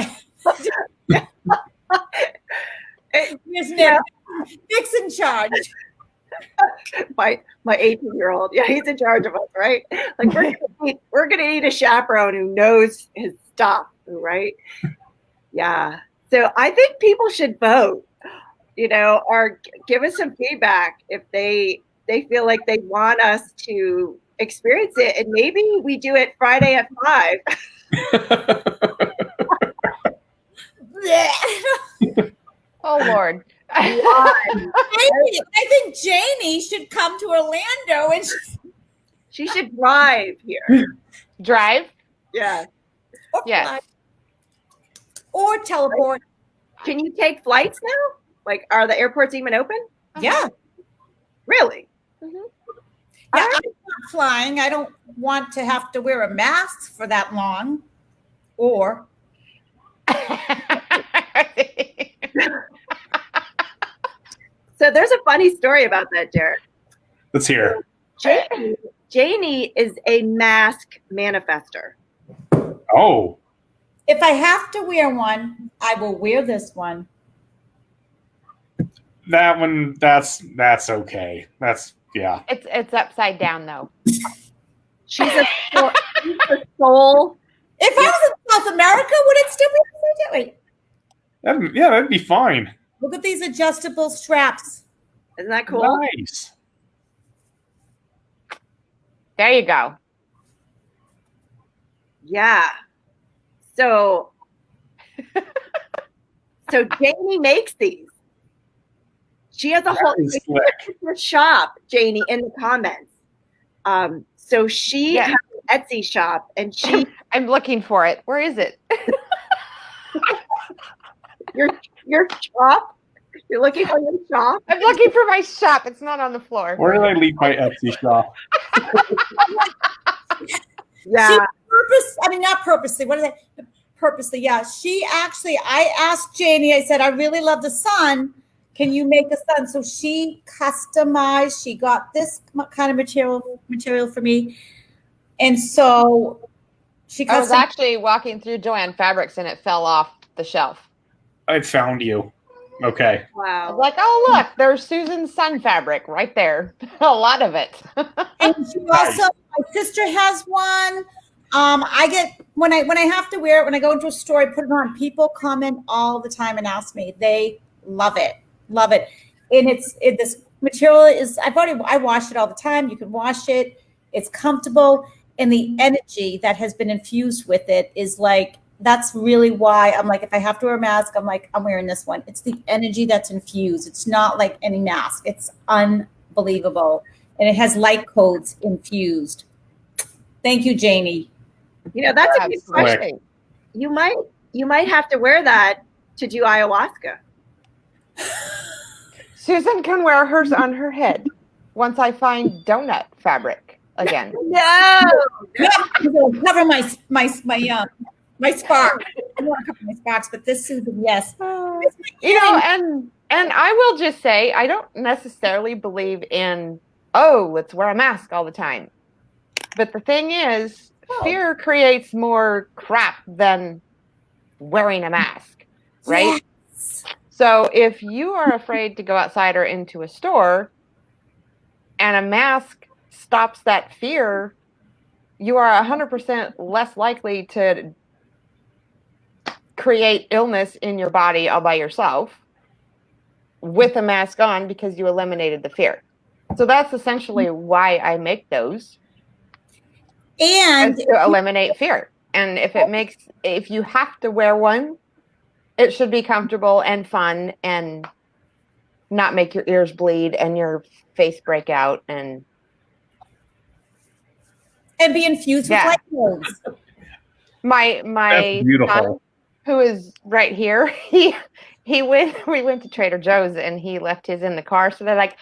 Isn't it? Nick's in charge. My 18-year-old, yeah, he's in charge of us, right? Like we're gonna need a chaperone who knows his stuff, right? Yeah. So I think people should vote, or give us some feedback if they feel like they want us to experience it, and maybe we do it Friday at 5. Oh Lord. I think Janie should come to Orlando and she should drive here. Drive? Yeah. Yes. Or teleport. Can you take flights now? Like, are the airports even open? Yeah. Really? Yeah, I'm not flying. I don't want to have to wear a mask for that long. Or So there's a funny story about that, Derek. Let's hear. Janie is a mask manifester. Oh. if I have to wear one, I will wear this one. That one, that's okay. That's, yeah. It's upside down though. She's a soul. If I was in South America, would it still be upside down? Wait, That'd be fine. look at these adjustable straps. Isn't that cool? Nice. There you go. Yeah. So Janie makes these. She has a whole shop, Janie, in the comments. So she has an Etsy shop, and I'm looking for it. Where is it? your shop. You're looking for your shop. I'm looking for my shop. It's not on the floor. Where did I leave my Etsy shop? Yeah. Not purposely. What is it? Purposely, yeah. I asked Janie, I said, I really love the sun. Can you make a sun? So she customized, she got this kind of material for me. And so she I was actually walking through Joanne Fabrics and it fell off the shelf. I found you. Okay. I Wow. was like, oh, look, there's Susan's sun fabric right there. A lot of it. And she also, my sister has one. I get when I have to wear it, when I go into a store, I put it on. People comment all the time and ask me. They love it. Love it. And this material is, I wash it all the time. You can wash it. It's comfortable. And the energy that has been infused with it is like, that's really why I'm like, if I have to wear a mask, I'm like, I'm wearing this one. It's the energy that's infused. It's not like any mask. It's unbelievable. And it has light codes infused. Thank you, Janie. That's a good question. You might have to wear that to do ayahuasca. Susan can wear hers on her head once I find donut fabric again. No. I'm going to cover my spark. I don't want to cover my sparks, but this Susan, yes. And I will just say, I don't necessarily believe in, let's wear a mask all the time. But the thing is, fear creates more crap than wearing a mask, right? Yes. So if you are afraid to go outside or into a store and a mask stops that fear, you are 100% less likely to create illness in your body all by yourself with a mask on because you eliminated the fear. So that's essentially why I make those. And to eliminate fear. And if you have to wear one, it should be comfortable and fun and not make your ears bleed and your face break out and be infused with light codes. My son, who is right here, we went to Trader Joe's and he left his in the car. So they're like,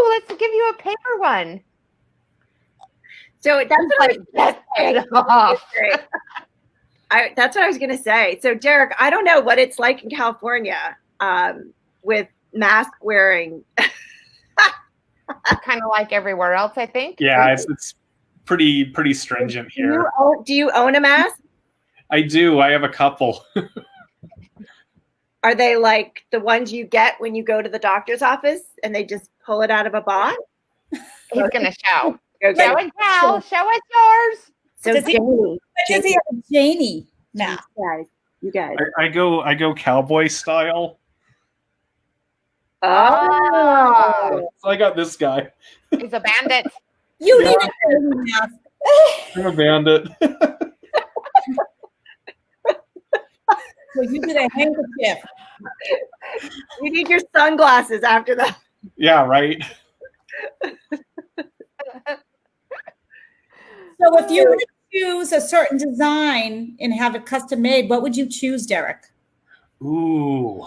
let's give you a paper one. So that's what that's what I was going to say. So Derek, I don't know what it's like in California with mask wearing. Kind of like everywhere else, I think. Yeah, it's pretty stringent here. Do you own a mask? I do. I have a couple. Are they like the ones you get when you go to the doctor's office and they just pull it out of a box? He's gonna show. Go Show get and tell. Show us yours. So Does he- Janie, Does he have a Janie mask? you guys. I go cowboy style. Oh, So I got this guy. He's a bandit. You Yeah. need a Janie mask. I'm a bandit. So you get a handkerchief. you need your sunglasses after that. Yeah, right. So if you were to choose a certain design and have it custom made, what would you choose, Derek? Ooh.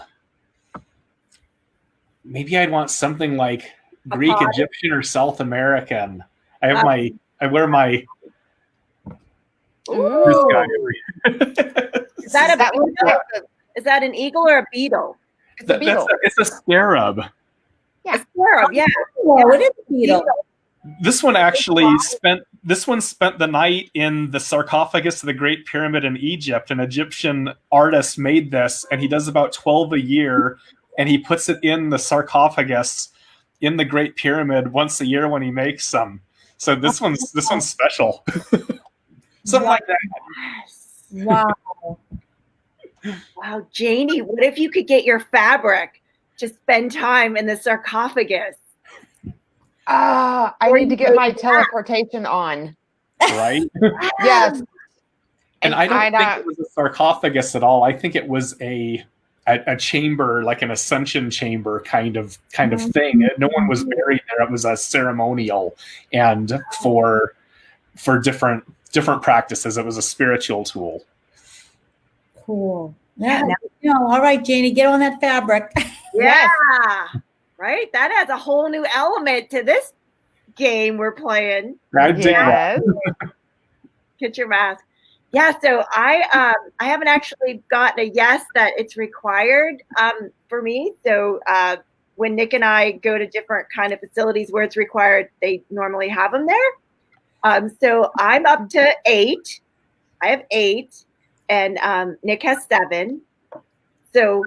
Maybe I'd want something like Greek, pod. Egyptian, or South American. I wear my this Ooh. guy over here. Is that a That was beetle? Is that an eagle or a beetle? it's a beetle. It's a scarab. A scarab, yeah. Oh, it is a beetle. This one actually spent the night in the sarcophagus of the Great Pyramid in Egypt. An Egyptian artist made this, and he does about 12 a year, and he puts it in the sarcophagus in the Great Pyramid once a year when he makes them. So this one's special. Something like that. Wow. Wow, Janie, what if you could get your fabric to spend time in the sarcophagus? I Or need to you get go my back. teleportation on. Right? Yes. And I don't I think it was a sarcophagus at all. I think it was a chamber, like an ascension chamber kind of thing. No one was buried there. It was a ceremonial, and for different practices, it was a spiritual tool. Cool. Yeah. No, all right, Janie, get on that fabric. Yeah. Right? That adds a whole new element to this game we're playing. I dig that. Yes. Get your mask. Yeah, so I haven't actually gotten a yes that it's required for me. So when Nick and I go to different kind of facilities where it's required, they normally have them there. So I'm up to 8. I have 8, and Nick has 7. So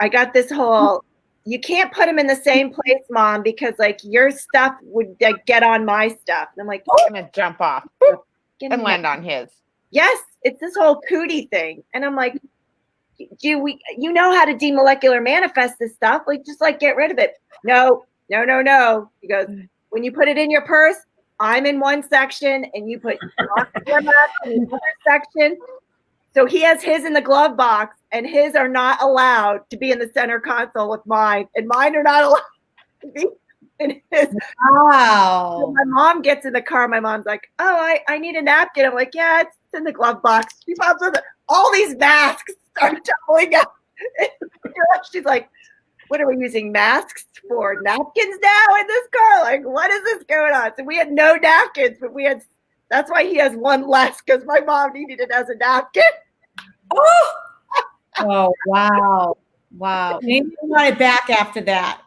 I got this whole, you can't put them in the same place, Mom, because like your stuff would like, get on my stuff. And I'm like, I'm gonna jump off get and in land there. on his. Yes, it's this whole cootie thing. And I'm like, you know how to demolecular manifest this stuff. Like, just like get rid of it. No. He goes, when you put it in your purse, I'm in one section and you put your mask in another section. So he has his in the glove box, and his are not allowed to be in the center console with mine, and mine are not allowed to be in his. Wow. So my mom gets in the car. My mom's like, "Oh, I need a napkin." I'm like, "Yeah, it's in the glove box." She pops with it. All these masks start tumbling out. She's like, "What are we using masks for? Napkins now in this car? Like, what is this going on?" So we had no napkins, but we had. That's why he has one less, because my mom needed it as a napkin. Oh, wow. Wow. Maybe you want it back after that.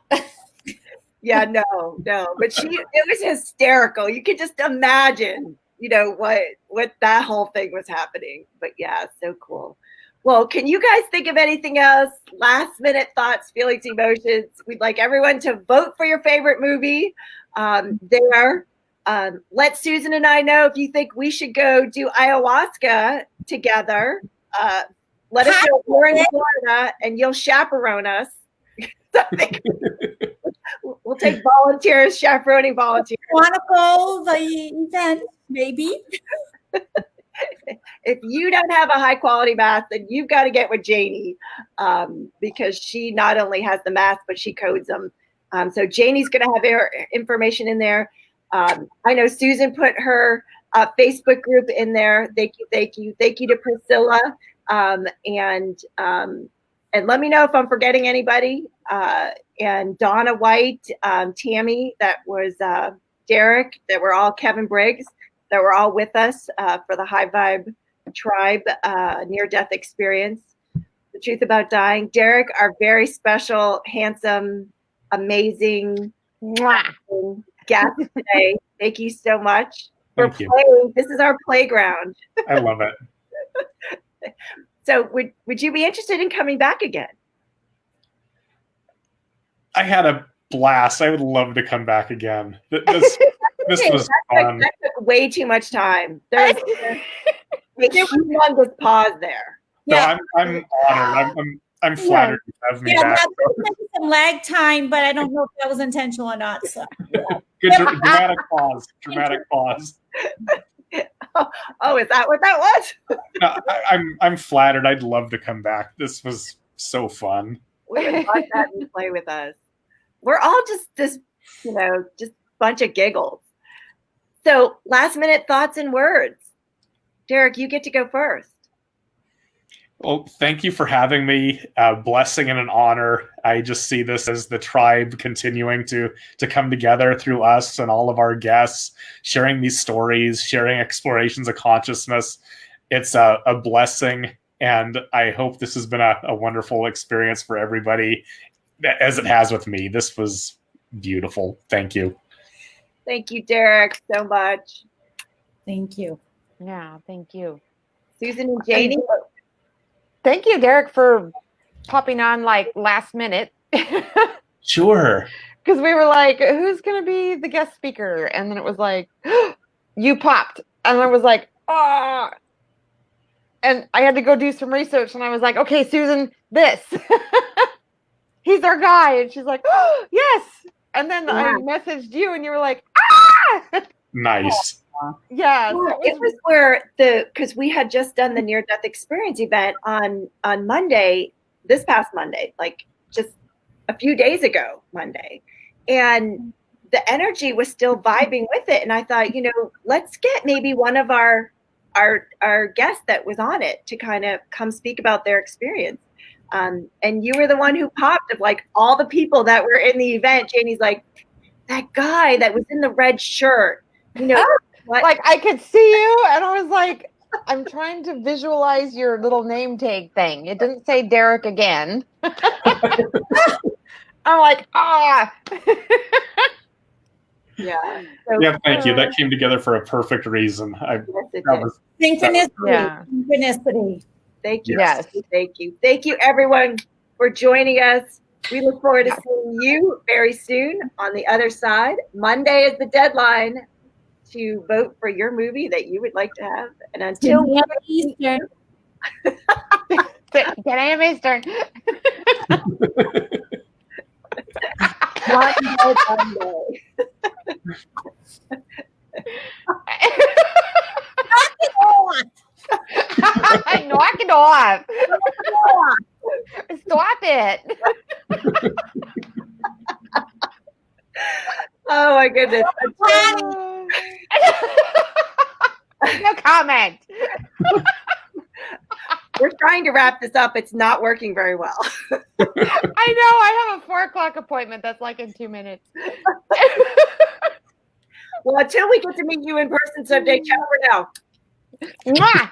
Yeah, no. But it was hysterical. You could just imagine, what that whole thing was happening. But yeah, so cool. Well, can you guys think of anything else? Last minute thoughts, feelings, emotions. We'd like everyone to vote for your favorite movie. Let Susan and I know if you think we should go do ayahuasca together. Let us know if we're in Florida and you'll chaperone us. We'll take volunteers, chaperoning volunteers. Want to go the event, maybe? If you don't have a high quality mask, then you've got to get with Janie, because she not only has the mask, but she codes them. So Janie's going to have her information in there. I know Susan put her Facebook group in there. Thank you to Priscilla, and let me know if I'm forgetting anybody. And Donna White, Tammy, that was Derek, that were all Kevin Briggs, that were all with us for the High Vibe Tribe near-death experience. The Truth About Dying. Derek, our very special, handsome, amazing guest today. Thank you so much for Thank you. playing. This is our playground. I love it. So would you be interested in coming back again? I had a blast. I would love to come back again. This was fun. That took way too much time. There's a humongous pause there. Yeah, no, I'm honored. I'm flattered to have me back. Some lag time, but I don't know if that was intentional or not. So. Yeah. Good dramatic pause. Dramatic pause. Oh, is that what that was? No, I'm flattered. I'd love to come back. This was so fun. We would love to have you play with us. We're all just this, just bunch of giggles. So, last minute thoughts and words. Derek, you get to go first. Well, thank you for having me. Blessing and an honor. I just see this as the tribe continuing to come together through us and all of our guests, sharing these stories, sharing explorations of consciousness. It's a blessing, and I hope this has been a wonderful experience for everybody, as it has with me. This was beautiful. Thank you. Thank you, Derek, so much. Thank you. Yeah, thank you. Susan and Janie. Thank you, Derek, for popping on like last minute. Sure. Because we were like, who's going to be the guest speaker? And then it was like, you popped. And I was like, ah. And I had to go do some research. And I was like, okay, Susan, this. He's our guy. And she's like, oh, yes. And then I messaged you and you were like, ah. Nice. Yeah. It was where because we had just done the near-death experience event on Monday, this past Monday, like just a few days ago, Monday. And the energy was still vibing with it. And I thought, let's get maybe one of our guests that was on it to kind of come speak about their experience. And you were the one who popped of like all the people that were in the event. Janie's like, that guy that was in the red shirt, what? Like I could see you and I was like, I'm trying to visualize your little name tag thing. It didn't say Derek again. I'm like, ah. Yeah. Yeah, thank you. That came together for a perfect reason. Synchronicity. Yeah. Synchronicity. Thank you. Yes. Thank you. Thank you, everyone, for joining us. We look forward to seeing you very soon on the other side. Monday is the deadline to vote for your movie that you would like to have. And until Eastern. 10 a.m. Eastern. Monday. Knock it off. Stop it. Oh my goodness. No comment. We're trying to wrap this up. It's not working very well. I know. I have a 4:00 appointment. That's like in 2 minutes. Well, until we get to meet you in person someday, ciao for now. Mwah!